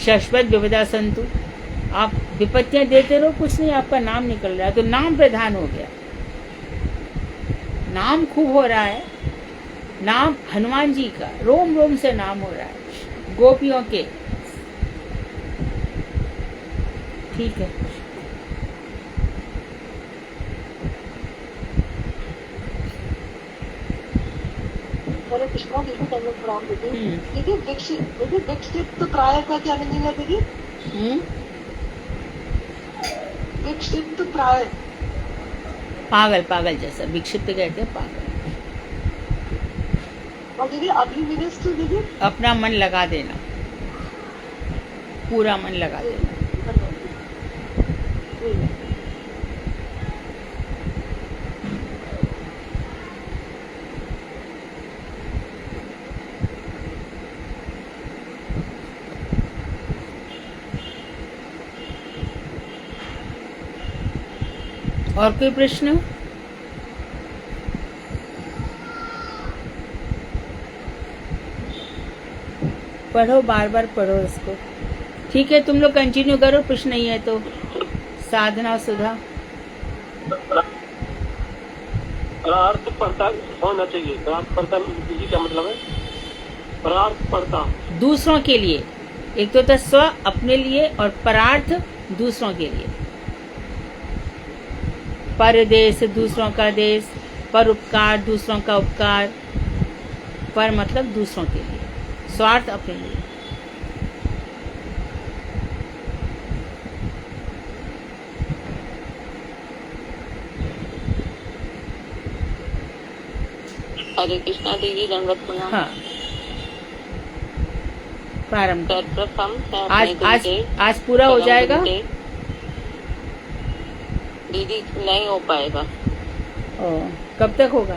शाश्वत विपदा संतु। आप विपत्तियां देते रहो, कुछ नहीं, आपका नाम निकल रहा है, तो नाम प्रधान हो गया, नाम खूब हो रहा है। नाम हनुमान जी का रोम रोम से नाम हो रहा है, गोपियों के। ठीक है। हरे कृष्णा दीदी, तंदुरुस्त प्रणाम दीदी। दीदी विक्षिप्त प्राय का क्या मीनिंग है दीदी? विक्षिप्त प्राय, पागल, पागल जैसा, विक्षिप्त कहते हैं पागल। और दीदी अभिनिविष्ट दीदी? अपना मन लगा देना, पूरा मन लगा देना। और कोई प्रश्न? पढ़ो, बार बार पढ़ो इसको। ठीक है, तुम लोग कंटिन्यू करो, प्रश्न नहीं है तो। साधना सुधा, परार्थ पड़ता होना चाहिए। परार्थ पड़ता जी क्या मतलब है? परार्थ पड़ता दूसरों के लिए, एक तो था स्व अपने लिए और परार्थ दूसरों के लिए। परदेश दूसरों का देश, परोपकार दूसरों का उपकार, पर मतलब दूसरों के लिए, स्वार्थ अपने लिए। हरे कृष्णा दीदी, दंडवत प्रणाम। हाँ, प्रारंभ। सर्वप्रथम मैं आज अपने आज गुरु के आज पूरा हो परम जाएगा? गुरु के- दीदी नहीं हो पाएगा, ओ, कब तक होगा?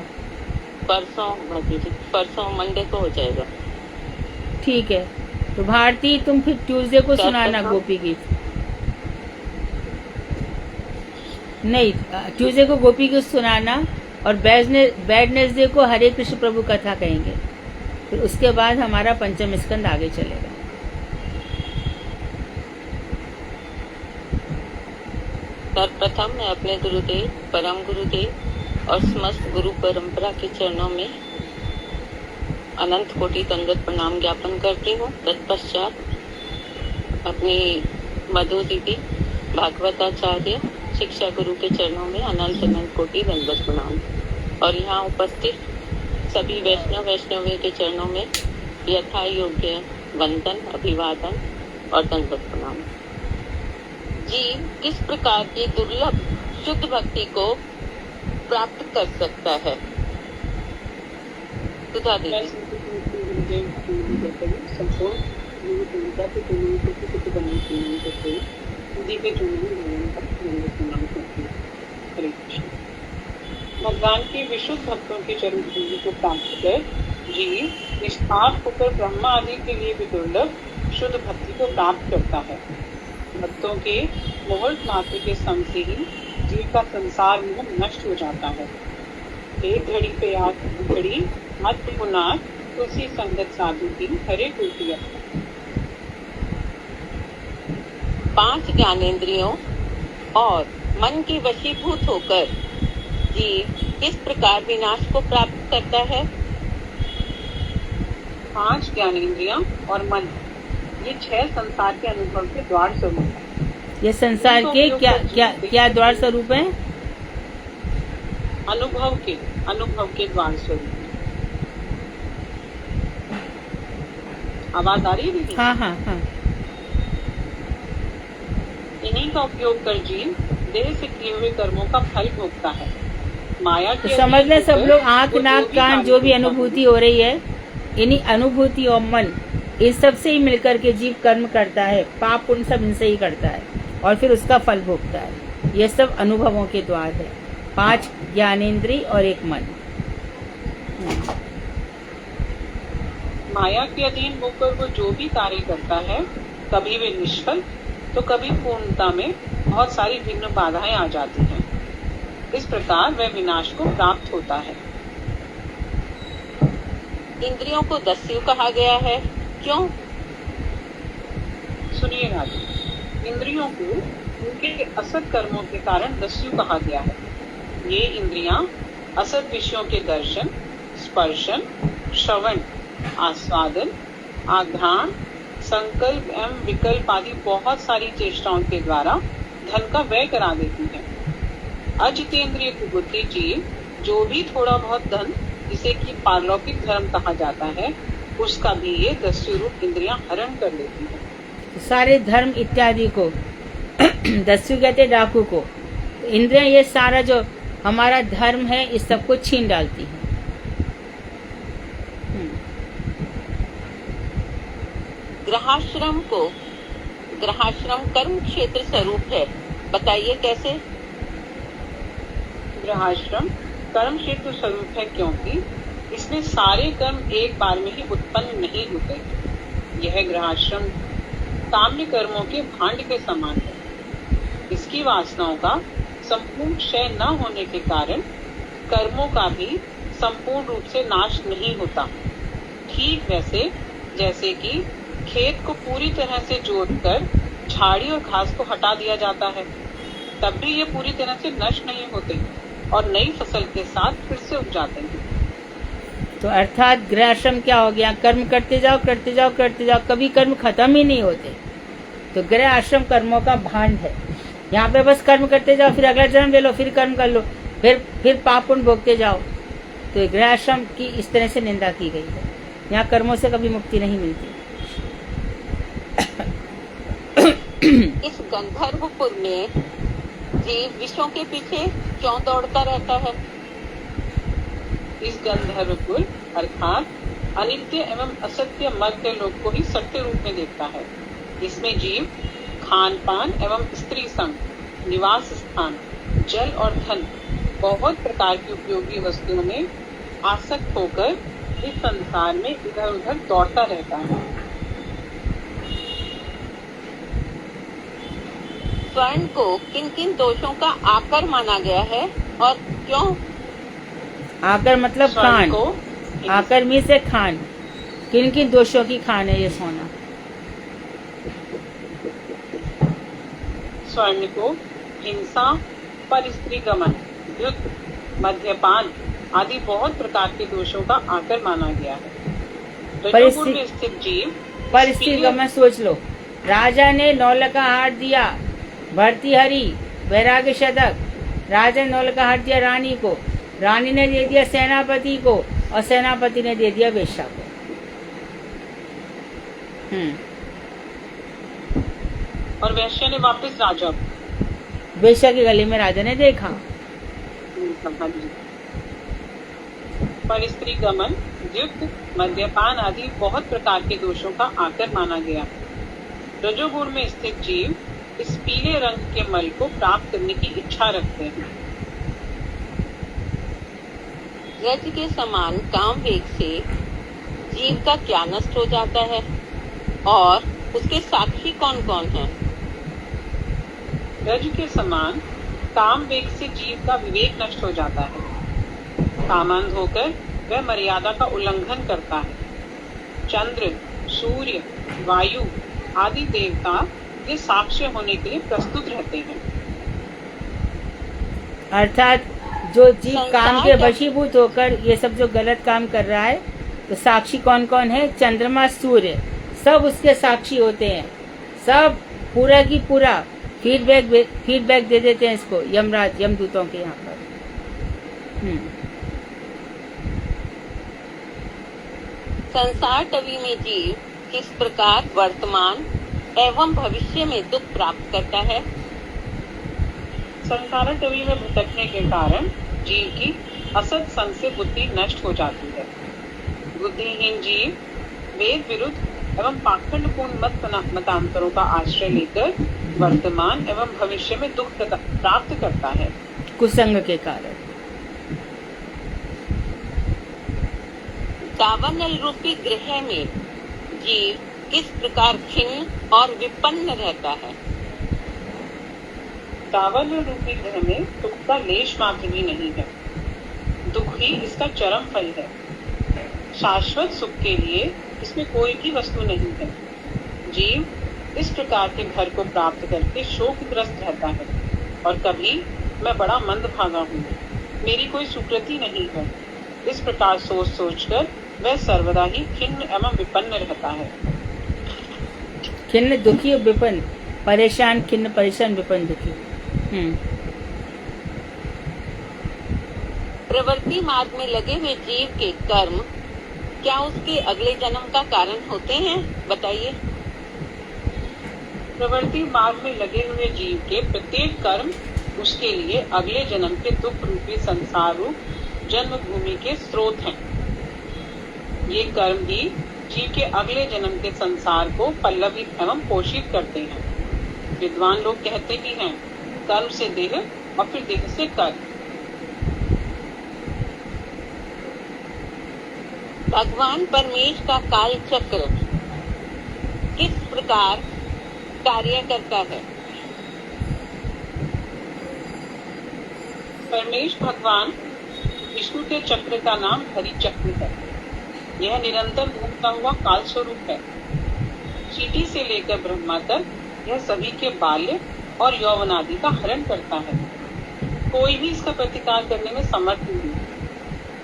परसों होगा दीदी, परसों मंडे को हो जाएगा। ठीक है, तो भारती तुम फिर ट्यूसडे को क्या सुनाना करना? गोपी गीत। नहीं, ट्यूसडे को गोपी गीत सुनाना और वेडनेसडे को हरे कृष्ण प्रभु कथा कहेंगे। फिर उसके बाद हमारा पंचम स्कंद आगे चलेगा। सर्वप्रथम मैं अपने गुरुदेव, परम गुरुदेव और समस्त गुरु परंपरा के चरणों में अनंत कोटि दंडवत प्रणाम ज्ञापन करती हूँ। तत्पश्चात अपनी मधु दीदी भागवताचार्य शिक्षा गुरु के चरणों में अनंत अनंत कोटि दंडवत प्रणाम और यहाँ उपस्थित सभी वैष्णवी के चरणों में यथा योग्य वंदन, अभिवादन और दंडवत प्रणाम। जीव किस प्रकार की दुर्लभ शुद्ध भक्ति को प्राप्त कर सकता है? सुधा दीदी। भगवान के विशुद्ध भक्तों के चरण धूलि को प्राप्त कर जीव निष्पाप होकर ब्रह्मा आदि के लिए भी दुर्लभ शुद्ध भक्ति को प्राप्त करता है। भक्तों के मुहूर्त मात्र के सम से ही जीव का संसार मोह नष्ट हो जाता है। एक घड़ी पे घड़ी मत पुनार तुलसी संगत साधु की हरे कुटिया। 5 ज्ञानेंद्रियों और मन के वशीभूत होकर जीव किस प्रकार विनाश को प्राप्त करता है? 5 ज्ञानेंद्रियां और मन, ये 6 संसार के अनुभव के द्वार स्वरूप है। ये संसार के क्या द्वार स्वरूप है? अनुभव के द्वार स्वरूप। आवाज आ रही है दीदी? हाँ हाँ हाँ। इन्हीं का उपयोग कर जीव देह से किए हुए कर्मों का फल भोगता है। माया तो के समझ ले सब लोग, आँख वो नाक कान जो भी अनुभूति हो रही है, इन्हीं अनुभूति और मन, इस सब से ही मिलकर के जीव कर्म करता है। पाप पुण्य सब इनसे ही करता है और फिर उसका फल भोगता है। ये सब अनुभवों के द्वार है। 5 ज्ञानेंद्रिय और 1 मन। माया के अधीन होकर वो जो भी कार्य करता है, कभी वे निष्फल तो कभी पूर्णता में बहुत सारी विघ्न बाधाएं आ जाती हैं। इस प्रकार वह विनाश को प्राप्त होता है। इंद्रियों को दस्यु कहा गया है, क्यों? सुनिए राजू, इंद्रियों को उनके असत कर्मों के कारण दस्यु कहा गया है। ये इंद्रियां असत विषयों के दर्शन, स्पर्शन, श्रवण, आस्वादन, आघ्राण, संकल्प एवं विकल्प आदि बहुत सारी चेष्टाओं के द्वारा धन का व्यय करा देती है। अजितेंद्रिय कुबुद्धि जीव जो भी थोड़ा बहुत धन, जिसे कि पारलौकिक धर्म कहा जाता है, उसका भी ये दस्यु रूप इंद्रियां हरण कर लेती है। सारे धर्म इत्यादि को दस्यु कहते डाकू को। इंद्रियां ये सारा जो हमारा धर्म है, इस सबको छीन डालती है। ग्रहाश्रम कर्म क्षेत्र स्वरूप है, बताइए कैसे? ग्रहाश्रम कर्म क्षेत्र स्वरूप है क्योंकि इसमें सारे कर्म एक बार में ही उत्पन्न नहीं होते। यह ग्रहाश्रम काम्य कर्मों के भांड के समान है। इसकी वासनाओं का संपूर्ण क्षय न होने के कारण कर्मों का भी संपूर्ण रूप से नाश नहीं होता। ठीक वैसे जैसे कि खेत को पूरी तरह से जोतकर झाड़ी और घास को हटा दिया जाता है, तब भी ये पूरी तरह से नष्ट नहीं होते और नई फसल के साथ फिर से उग जाते हैं। तो अर्थात गृहश्रम क्या हो गया? कर्म करते जाओ, कभी कर्म खत्म ही नहीं होते। तो गृह आश्रम कर्मों का भांड है। यहाँ पे बस कर्म करते जाओ, फिर अगला जन्म ले लो, फिर कर्म कर लो, फिर पाप पुण्य भोगते जाओ। तो गृह आश्रम की इस तरह से निंदा की गई है। यहाँ कर्मों से कभी मुक्ति नहीं मिलती। इस गंधर्वपुर में जीव विषयों के पीछे क्यों दौड़ता रहता है? इस गंधर्वपुर अर्थात अनित्य एवं असत्य मर्त्य लोक को ही सत्य रूप में देखता है। इसमें जीव खान पान एवं स्त्री संग, निवास स्थान, जल और धन, बहुत प्रकार की उपयोगी वस्तुओं में आसक्त होकर इस संसार में इधर उधर दौड़ता रहता है। स्वर्ण को किन किन दोषों का आकर माना गया है और क्यों? आकर मतलब खान, को आकर में से खान, किन किन दोषों की खान है ये सोना? स्वर्ण को हिंसा, पर स्त्री गमन, युद्ध, मद्यपान आदि बहुत प्रकार के दोषों का आकर माना गया है। रजोगुण में स्थित जीव पर स्त्री गमन सोच लो, राजा ने नौलखा हार दिया भर्तृहरि वैराग्य शतक। राजा ने नौलखा हार दिया रानी को, रानी ने दे दिया सेनापति को, और सेनापति ने दे दिया वेश्या को। और वैश्य ने वापस राजा को। वेश्या के गले में राजा ने देखा। पर स्त्री गमन, द्युक्त, मद्यपान आदि बहुत प्रकार के दोषों का आकर माना गया। रजोगुण में स्थित जीव इस पीले रंग के मल को प्राप्त करने की इच्छा रखते हैं। रज के समान काम वेग से जीव का क्या नष्ट हो जाता है और उसके साक्षी कौन कौन हैं? रज के समान काम वेग से जीव का विवेक नष्ट हो जाता है। कामांध होकर वह मर्यादा का उल्लंघन करता है। चंद्र, सूर्य, वायु आदि देवता ये साक्ष्य होने के लिए प्रस्तुत रहते हैं। अर्थात जो जीव काम के वशीभूत होकर ये सब जो गलत काम कर रहा है, तो साक्षी कौन कौन है? चंद्रमा, सूर्य, सब उसके साक्षी होते हैं। सब पूरा की पूरा फीडबैक दे देते हैं इसको यमराज, यमदूतों के यहाँ पर। संसार टवी में जीव किस प्रकार वर्तमान एवं भविष्य में दुख प्राप्त करता है? संसार टवी में भटकने के कारण जीव की असत संग से बुद्धि नष्ट हो जाती है। बुद्धिहीन जीव वेद विरुद्ध एवं पाखंडपूर्ण मतांतरों का आश्रय लेकर वर्तमान एवं भविष्य में दुख प्राप्त करता है, कुसंग के कारण। दावानल रूपी ग्रह में जीव किस प्रकार खिन्न और विपन्न रहता है? दावानल रूपी ग्रह में दुख का लेश मात्र भी नहीं है। दुख ही इसका चरम फल है। शाश्वत सुख के लिए इसमें कोई भी वस्तु नहीं है। जीव इस प्रकार के घर को प्राप्त करके शोकग्रस्त रहता है और कभी मैं बड़ा मंदभागा हूँ, मेरी कोई सुकृति नहीं है, इस प्रकार सोच सोचकर वह सर्वदा ही खिन्न एवं विपन्न रहता है। खिन्न, दुखी और विपन्न, परेशान, खिन्न, परेशान, विपन्न, दुखी। प्रवृत्ति मार्ग में लगे हुए जीव के कर्म क्या उसके अगले जन्म का कारण होते हैं? बताइए। प्रवृत्ति मार्ग में लगे हुए जीव के प्रत्येक कर्म उसके लिए अगले जन्म के दुख रूपी संसार रूप जन्मभूमि के स्रोत हैं। ये कर्म ही जीव के अगले जन्म के संसार को पल्लवित एवं पोषित करते हैं। विद्वान लोग कहते भी हैं, कर्म से देह और फिर देह से कर्म। भगवान परमेश का काल चक्र किस प्रकार कार्य करता है? परमेश भगवान विष्णु के चक्र का नाम हरि चक्र है। यह निरंतर घूमता हुआ काल स्वरूप है। चींटी से लेकर ब्रह्मा तक यह सभी के बाल्य और यौवन आदि का हरण करता है। कोई भी इसका प्रतिकार करने में समर्थ नहीं।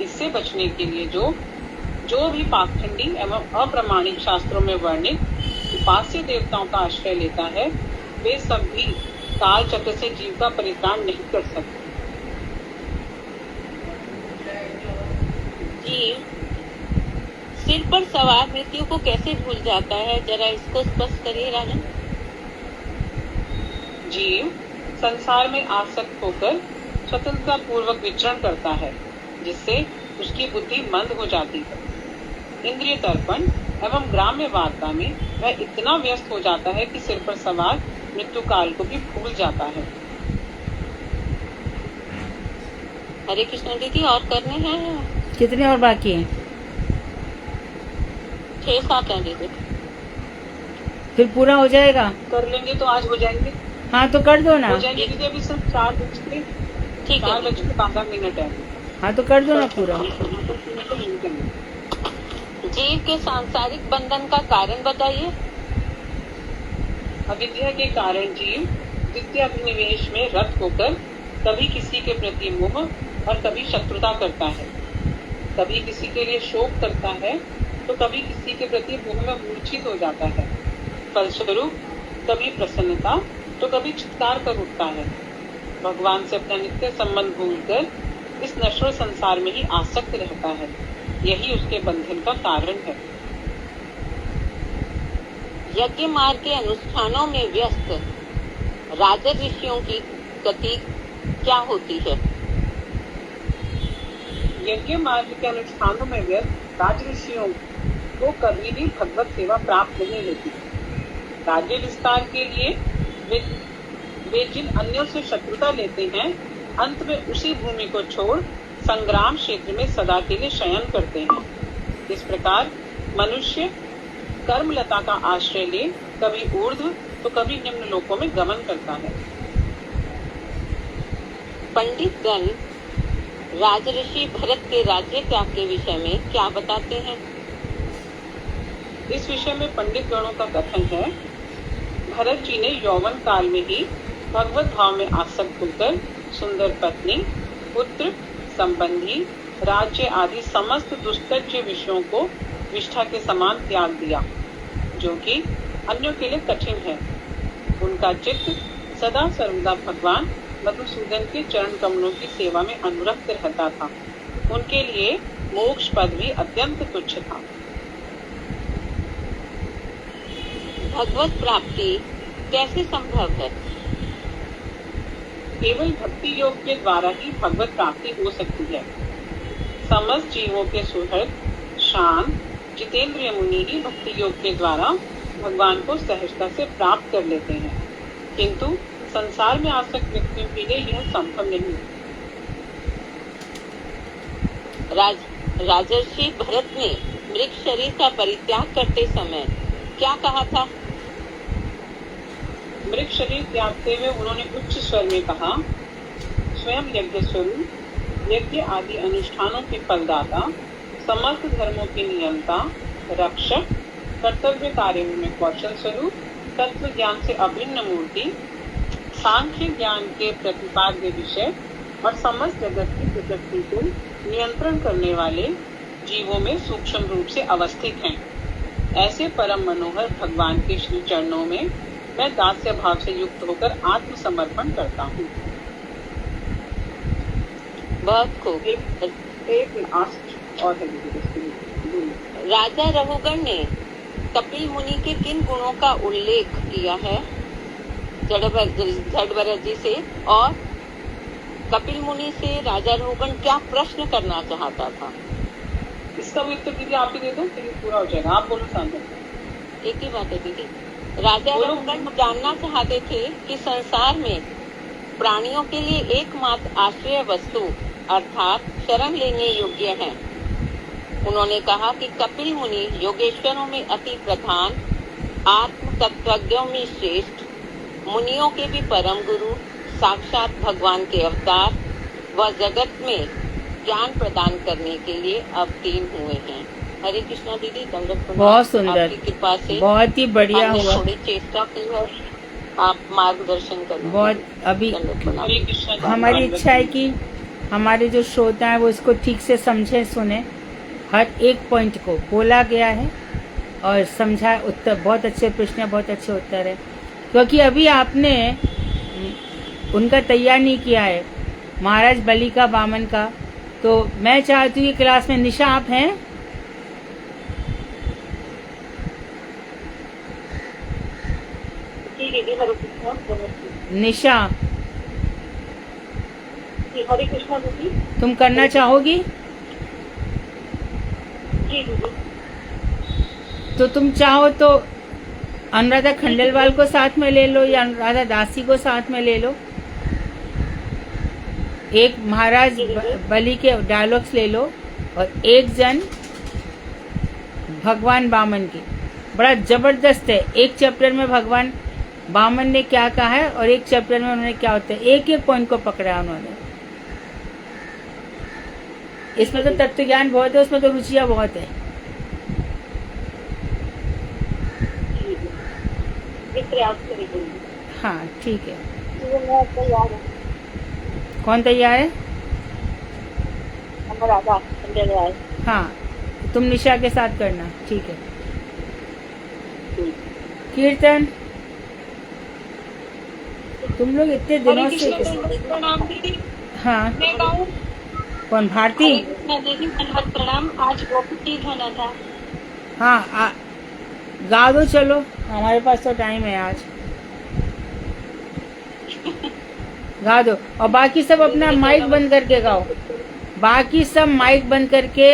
इससे बचने के लिए जो भी पाखंडी एवं अप्रामाणिक शास्त्रों में वर्णित उपास्य देवताओं का आश्रय लेता है, वे सब भी काल चक्र से जीव का परित्राण नहीं कर सकते। जीव सिर पर सवार मृत्यु को कैसे भूल जाता है? जरा इसको स्पष्ट करिए राजन। जीव संसार में आसक्त होकर स्वतंत्रता पूर्वक विचरण करता है, जिससे उसकी बुद्धि मंद हो जाती है। इंद्रिय तर्पण एवं ग्राम्य वार्ता में वह इतना व्यस्त हो जाता है कि सिर पर सवार मृत्यु काल को भी भूल जाता है। हरे कृष्ण दीदी, और करने हैं? कितने और बाकी हैं? 6-7 हैं दीदी। फिर पूरा हो जाएगा? कर लेंगे तो आज हो जाएंगे। हाँ तो कर दो ना। हो जाएंगे दीदी। अभी सिर्फ 4 बज के ठीक है। 15 मिनट है। हाँ तो कर दो ना पूरा। जीव के सांसारिक बंधन का कारण बताइए। अविद्या के कारण जीव द्वितीय अभिनिवेश में रत होकर कभी किसी के प्रति मोह और कभी शत्रुता करता है, कभी किसी के लिए शोक करता है तो कभी किसी के प्रति मोह में मूर्छित हो जाता है। फलस्वरूप कभी प्रसन्नता तो कभी चित्कार कर उठता है। भगवान से अपना नित्य संबंध भूलकर इस नश्वर संसार में ही आसक्त रहता है। यही उसके बंधन का कारण है। यज्ञ मार्ग के अनुष्ठानों में व्यस्त राजर ऋषियों की गति क्या होती है? यज्ञ मार्ग के अनुष्ठानों में व्यस्त राज ऋषियों को कभी भी भगवत सेवा प्राप्त नहीं होती। राज्य विस्तार के लिए वे जिन अन्यों से शत्रुता लेते हैं, अंत में उसी भूमि को छोड़ संग्राम क्षेत्र में सदा के लिए शयन करते हैं। इस प्रकार मनुष्य कर्मलता का आश्रय ले कभी ऊर्ध्व तो कभी निम्न लोकों में गमन करता है। पंडित गण राजऋषि भरत के राज्य त्याग के विषय में क्या बताते हैं? इस विषय में पंडित गणों का कथन है, भरत जी ने यौवन काल में ही भगवत भाव में आसक्त होकर सुंदर पत्नी, पुत्र, संबंधी, राज्य आदि समस्त दुस्तज्य विषयों को विष्ठा के समान त्याग दिया, जो कि अन्यों के लिए कठिन है। उनका चित्त सदा सर्वदा भगवान मधुसूदन के चरण कमलों की सेवा में अनुरक्त रहता था। उनके लिए मोक्ष पद भी अत्यंत तुच्छ था। भगवत प्राप्ति कैसे संभव है? केवल भक्ति योग के द्वारा ही भगवत प्राप्ति हो सकती है। समस्त जीवों के सुहृद, शांत, जितेंद्रिय मुनि ही भक्ति योग के द्वारा भगवान को सहजता से प्राप्त कर लेते हैं, किंतु संसार में आसक्त व्यक्तियों के लिए यह संभव नहीं। राजर्षि भरत ने मृग शरीर का परित्याग करते समय क्या कहा था? मृग शरीर त्यागते हुए उन्होंने उच्च स्वर में कहा, स्वयं यज्ञ स्वरूप, यज्ञ आदि अनुष्ठानों के फलदाता, समस्त धर्मों की नियंता, रक्षक, कर्तव्य कार्यों में कौशल स्वरूप, तत्व ज्ञान से अभिन्न मूर्ति, सांख्य ज्ञान के प्रतिपाद्य विषय और समस्त जगत की प्रकृति को नियंत्रण करने वाले जीवों में सूक्ष्म रूप से अवस्थित हैं। ऐसे परम मनोहर भगवान के श्री चरणों में मैं दास्य भाव से युक्त होकर आत्मसमर्पण करता हूँ। बहुत खूब। एक और है राजा रघुगण ने कपिल मुनि के किन गुणों का उल्लेख किया है जड़भरत जी से, और कपिल मुनि से राजा रघुगण क्या प्रश्न करना चाहता था? इसका भी उत्तर दीदी आप ही दे दो, फिर पूरा हो जाएगा। आप बोलो सामने। एक ही बात है दीदी। राजा रघुगण जानना चाहते थे कि संसार में प्राणियों के लिए एकमात्र आश्रय वस्तु अर्थात शरण लेने योग्य है। उन्होंने कहा कि कपिल मुनि योगेश्वरों में अति प्रधान, आत्म तत्वज्ञों में श्रेष्ठ, मुनियों के भी परम गुरु, साक्षात भगवान के अवतार व जगत में ज्ञान प्रदान करने के लिए अवतीर्ण हुए हैं। हरे कृष्णा दीदी, दंडवत। बहुत सुंदर, आपकी कृपा से बहुत ही बढ़िया हुआ। थोड़ी चेष्टा की है, आप मार्गदर्शन करें। बहुत अभी हरे कृष्ण। हमारी इच्छा है कि हमारे जो श्रोता है वो इसको ठीक से समझे, सुने। हर एक पॉइंट को बोला गया है और समझा। उत्तर बहुत अच्छे प्रश्न, बहुत अच्छे उत्तर है, क्योंकि अभी आपने उनका तैयार नहीं किया है, महाराज बलि का, वामन का। तो मैं चाहती हूँ कि क्लास में निशा आप हैं? निशा, हरे कृष्णा दीदी। तुम करना चाहोगी? जी दीदी। तो तुम चाहो तो अनुराधा खंडेलवाल को साथ में ले लो या अनुराधा दासी को साथ में ले लो। एक महाराज बलि के डायलॉग्स ले लो और एक जन भगवान वामन की। बड़ा जबरदस्त है। एक चैप्टर में भगवान वामन ने क्या कहा है और एक चैप्टर में उन्होंने क्या होता है, एक एक पॉइंट को पकड़ा उन्होंने। इसमें तो तत्व ज्ञान बहुत है, उसमें तो रुचियां बहुत है। प्रयास करेंगे। हाँ ठीक है। मैं तैयार हूँ। कौन तैयार है? राधा खंडेलवाल। हाँ, तुम निशा के साथ करना। ठीक है। कीर्तन। तुम लोग इतने हरे दिनों कृष्ण से। दंडवत प्रणाम दीदी। हाँ, मैं गाऊं? कौन? भारती? हरे कृष्ण दीदी दंडवत प्रणाम। आज गोपी होना था। हाँ, गा दो, चलो, हमारे पास तो टाइम है आज। गा दो, और बाकी सब अपना माइक बंद करके गाओ। बाकी सब माइक बंद करके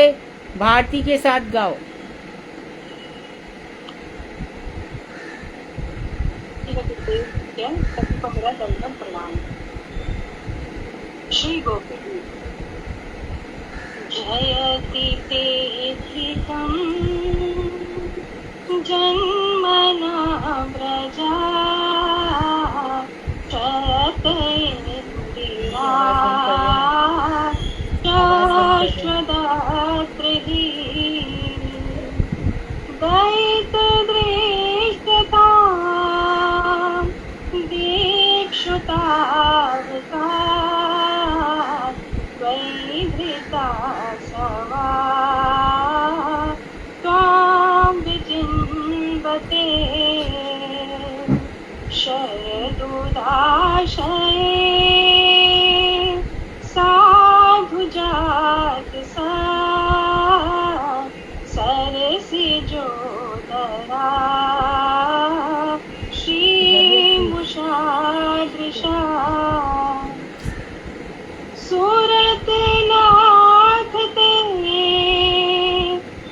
भारती के साथ गाओ। सबको मेरा दंडवत प्रणाम। श्री गोपी जयति तेधिकं जन्मना व्रजा जयत इंदिरा शाश्वदात्रिः दैत्यदृष्टता दीक्षुतावता वैधृता सवा त्वां विचिन्वते शरदुदाशये साधुजात सा सरसिजोदरा श्रीमुषादृशा सुरतनाथ ते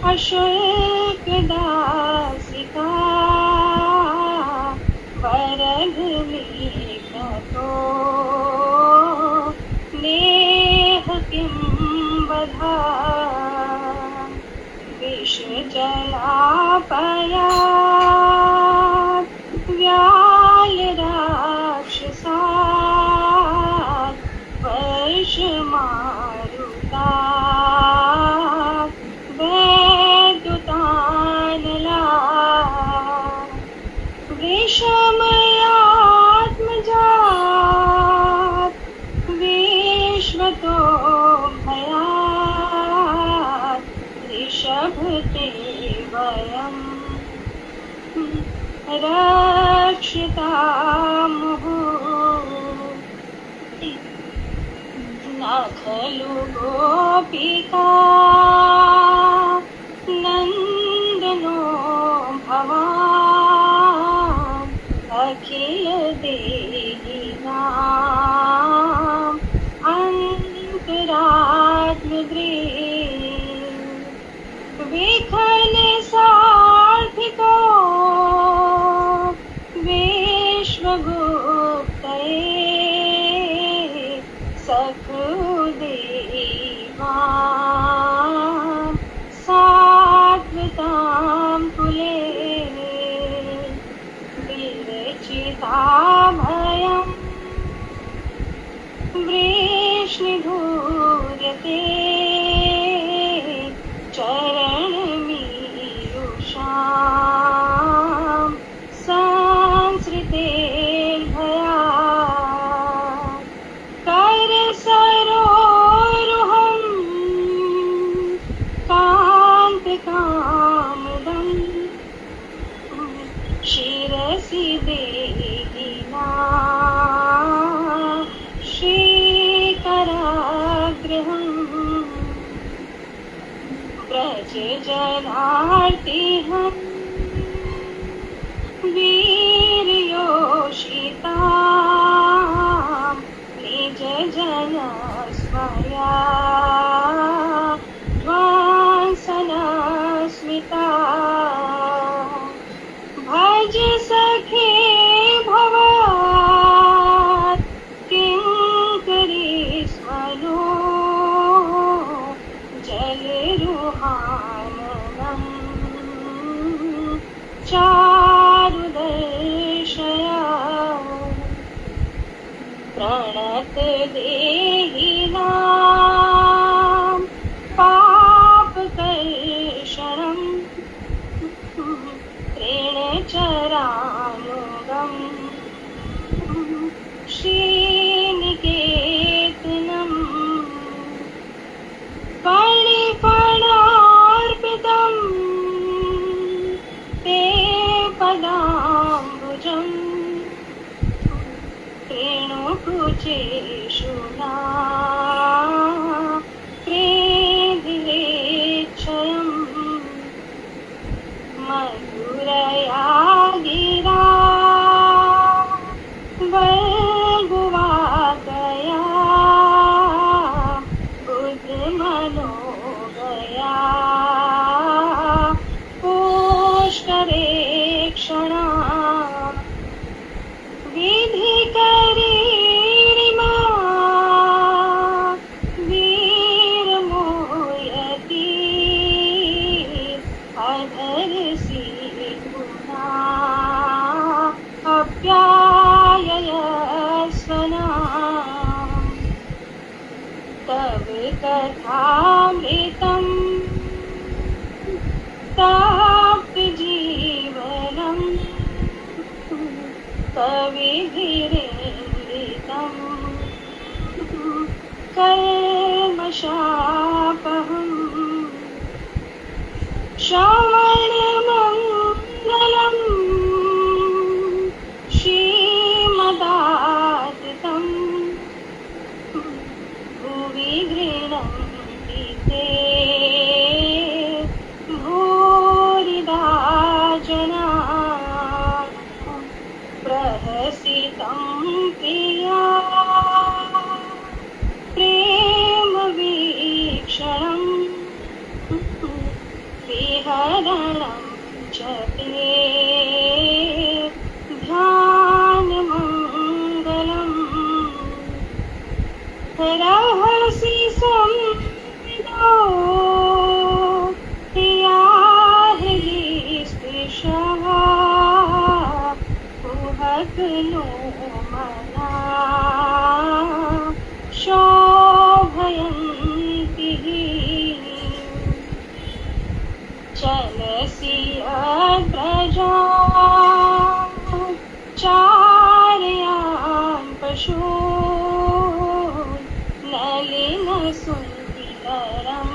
अशुल्क दासिका वरद लेखतो नेह किं वधा विष जलापया व्याल राक्षसा वर्ष मारुता वैद्युतानला विषमयात्मजात विश्वतो भयात् ऋषभते वयम् रक्षितामुः न खलु गोपिका नन्दनो भवान् अखिल देहिनाम् अन्तरात्मदृक् विखल सार्थिको विश्वगुप्तये सखुदेवान् सात्वतां कुले विरचिताभयम् वृष्णिभूयते चरणमीयुषां संसृतेर्भयात् करसरोरुहं कान्तकामुदम् शिरसि देहिना श्रीकराग्रहम् व्रज जनार्तिहम् वीर्योषितां निज जन स्वया ध्वांसनस्मिता भज सखे भवात् किङ्करीस्वनो जलरुहाननम् चारुदर्शया प्रणत देहिनां पापकर्षणम् ऋणचरानुगम् श्रीनिकेतनम् फणिफणार्पितम् ते पदाम्बुजम् ते कथामृतम् तप्त जीवनम् कविभिरेन्द्रितम् कर्मशापहम् श्रवणमङ्गलम् श्रीमदाततम् भुवि गृह्णन्ति ते भूरिदा जना प्रहसितं प्रिया प्रेमवीक्षणम् विहरणं च ते ध्यानमङ्गलम् रहसि संविदो याहि स्पृशः कुहक नो मना शोभयन्ति चलसि अग्रजा चारयान् पशो नलिनसुन्दरम्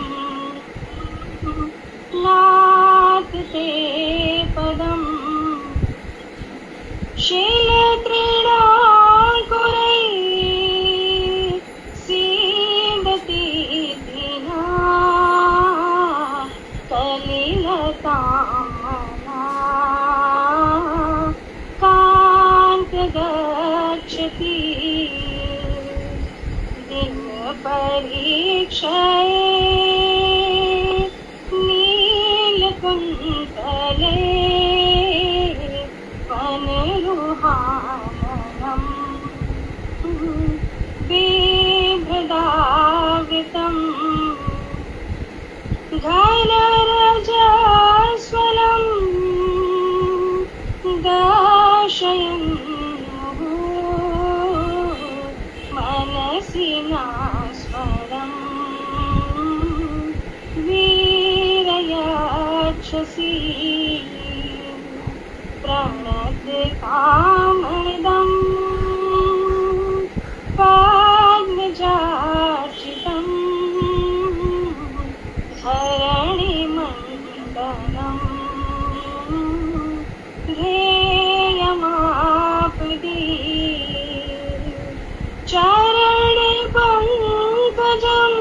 नाथते पदम् शीलक्रीडाङ्कुरैः सीदति दीना कलिलतामना कान्तगच्छति दिनपरीक्षये नीलकुन्तले वनरुहाननम् बिभ्रदावृतम् घनरजस्वलम् दर्शयन्नुः मनसि नास्वरम् वीरयच्छसि प्रणतकामदम् पद्मजार्चितम् धरणिमण्डलम् ध्येयमापदि चरणपङ्कजम्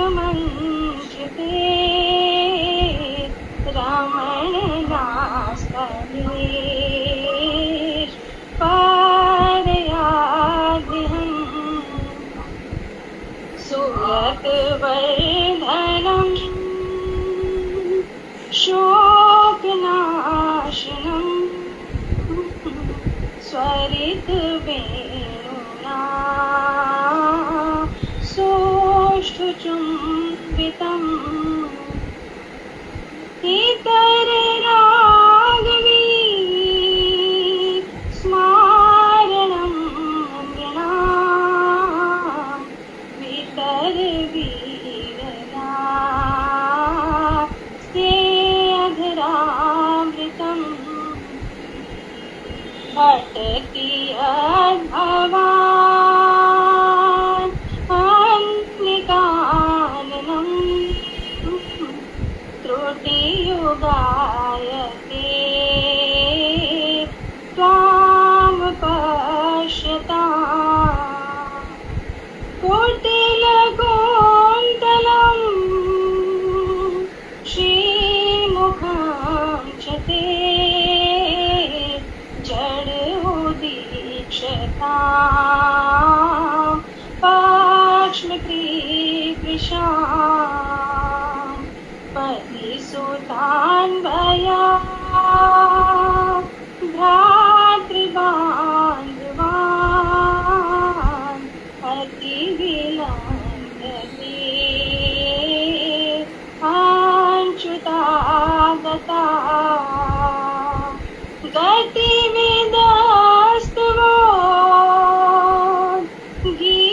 शङ्खमञ्चिते रमणनास्तने पादयाद्रिहम् सुरतवर्धनम् शोकनाशनम् स्वरितवेणुना सोष्ठचुम्बितम् इतररागवी स्मारणं नृणाम् वितरवीरना स्ते अधरामृतम् भटति अद्भवान् अन्निकाननम् त्रुटियुगायते त्वां पश्यता कुटिलकुन्तलम् श्रीमुखं च ते जडोदीक्षता पाक्ष्मकृपृशा पतिसुतान्वया भ्रातृबान्धवान् अतिविलम्बते अञ्च्युतागता गतिविदस्तवो गी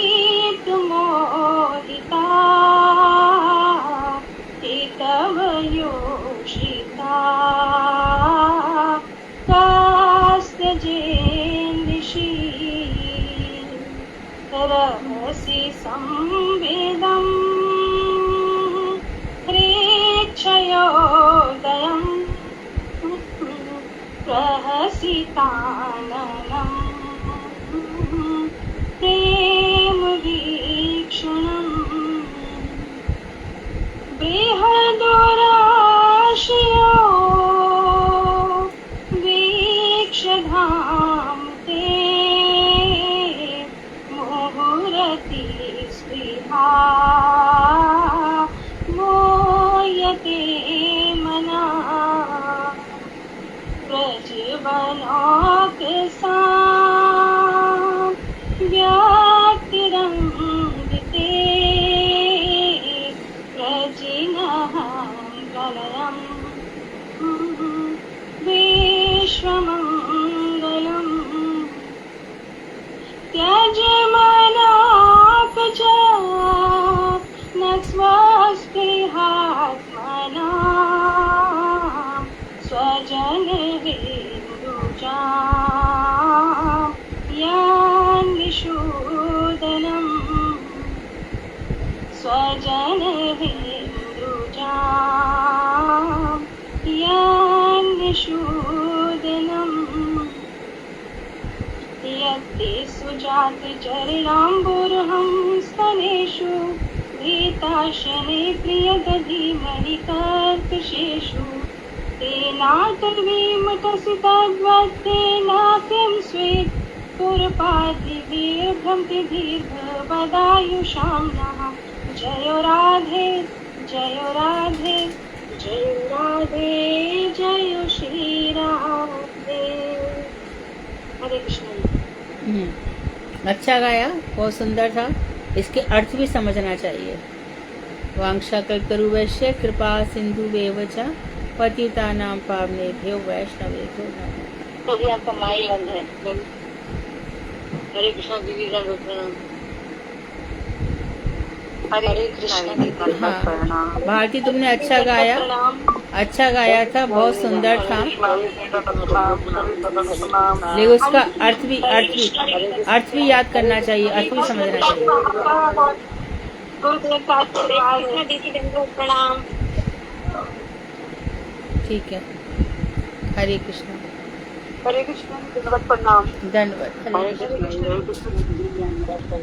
रहसि संवेदम् प्रेक्षयोदयम् प्रहसिताननम् प्रेमवीक्षणम् बृहदोराशयो वीक्षधाम ते मुहुरति स्पृहा मोयते मना प्रज्वलोकसा व्याक्तिरङ्गिते प्रजिनः प्रलयम् विश्वमङ्गलम् त्यजमनाक च न स्वस्पृहात्मना स्वजनरेन्दुजा यान्निषूदनम् स्वजनरेन्दुजा यान्निषूदनम् यत्ते सुजातचरणाम्बुरहं स्तनेषु धृताशने प्रियदधिमणिकर्कशेषु तेनाटवीमटसि तद्वत्तेनाकिं स्वेत् पुरपादिभिर्भ्रंतिभिर्भवदायुषां नः जयो राधे जयो राधे जयो राधे जयो श्री राधे। हरे कृष्ण। अच्छा गाया, बहुत सुंदर था। इसके अर्थ भी समझना चाहिए। वांछाकल्पतरुभ्यश्च कृपा सिन्धुभ्येव च पतितानां पावनेभ्यो वैष्णवेभ्यो नमः। तो भी आपका माई बंद है। हरे कृष्णा दीदी का प्रणाम। हरे कृष्णा दीदी का प्रणाम। भारती, तुमने अच्छा गाया, अच्छा गाया था, बहुत सुंदर था। लेकिन उसका अर्थ भी याद करना चाहिए, अर्थ भी समझना चाहिए। प्रणाम। ठीक है। हरे कृष्णा। हरे कृष्ण। दंडवत प्रणाम। दंडवत। हरे कृष्ण।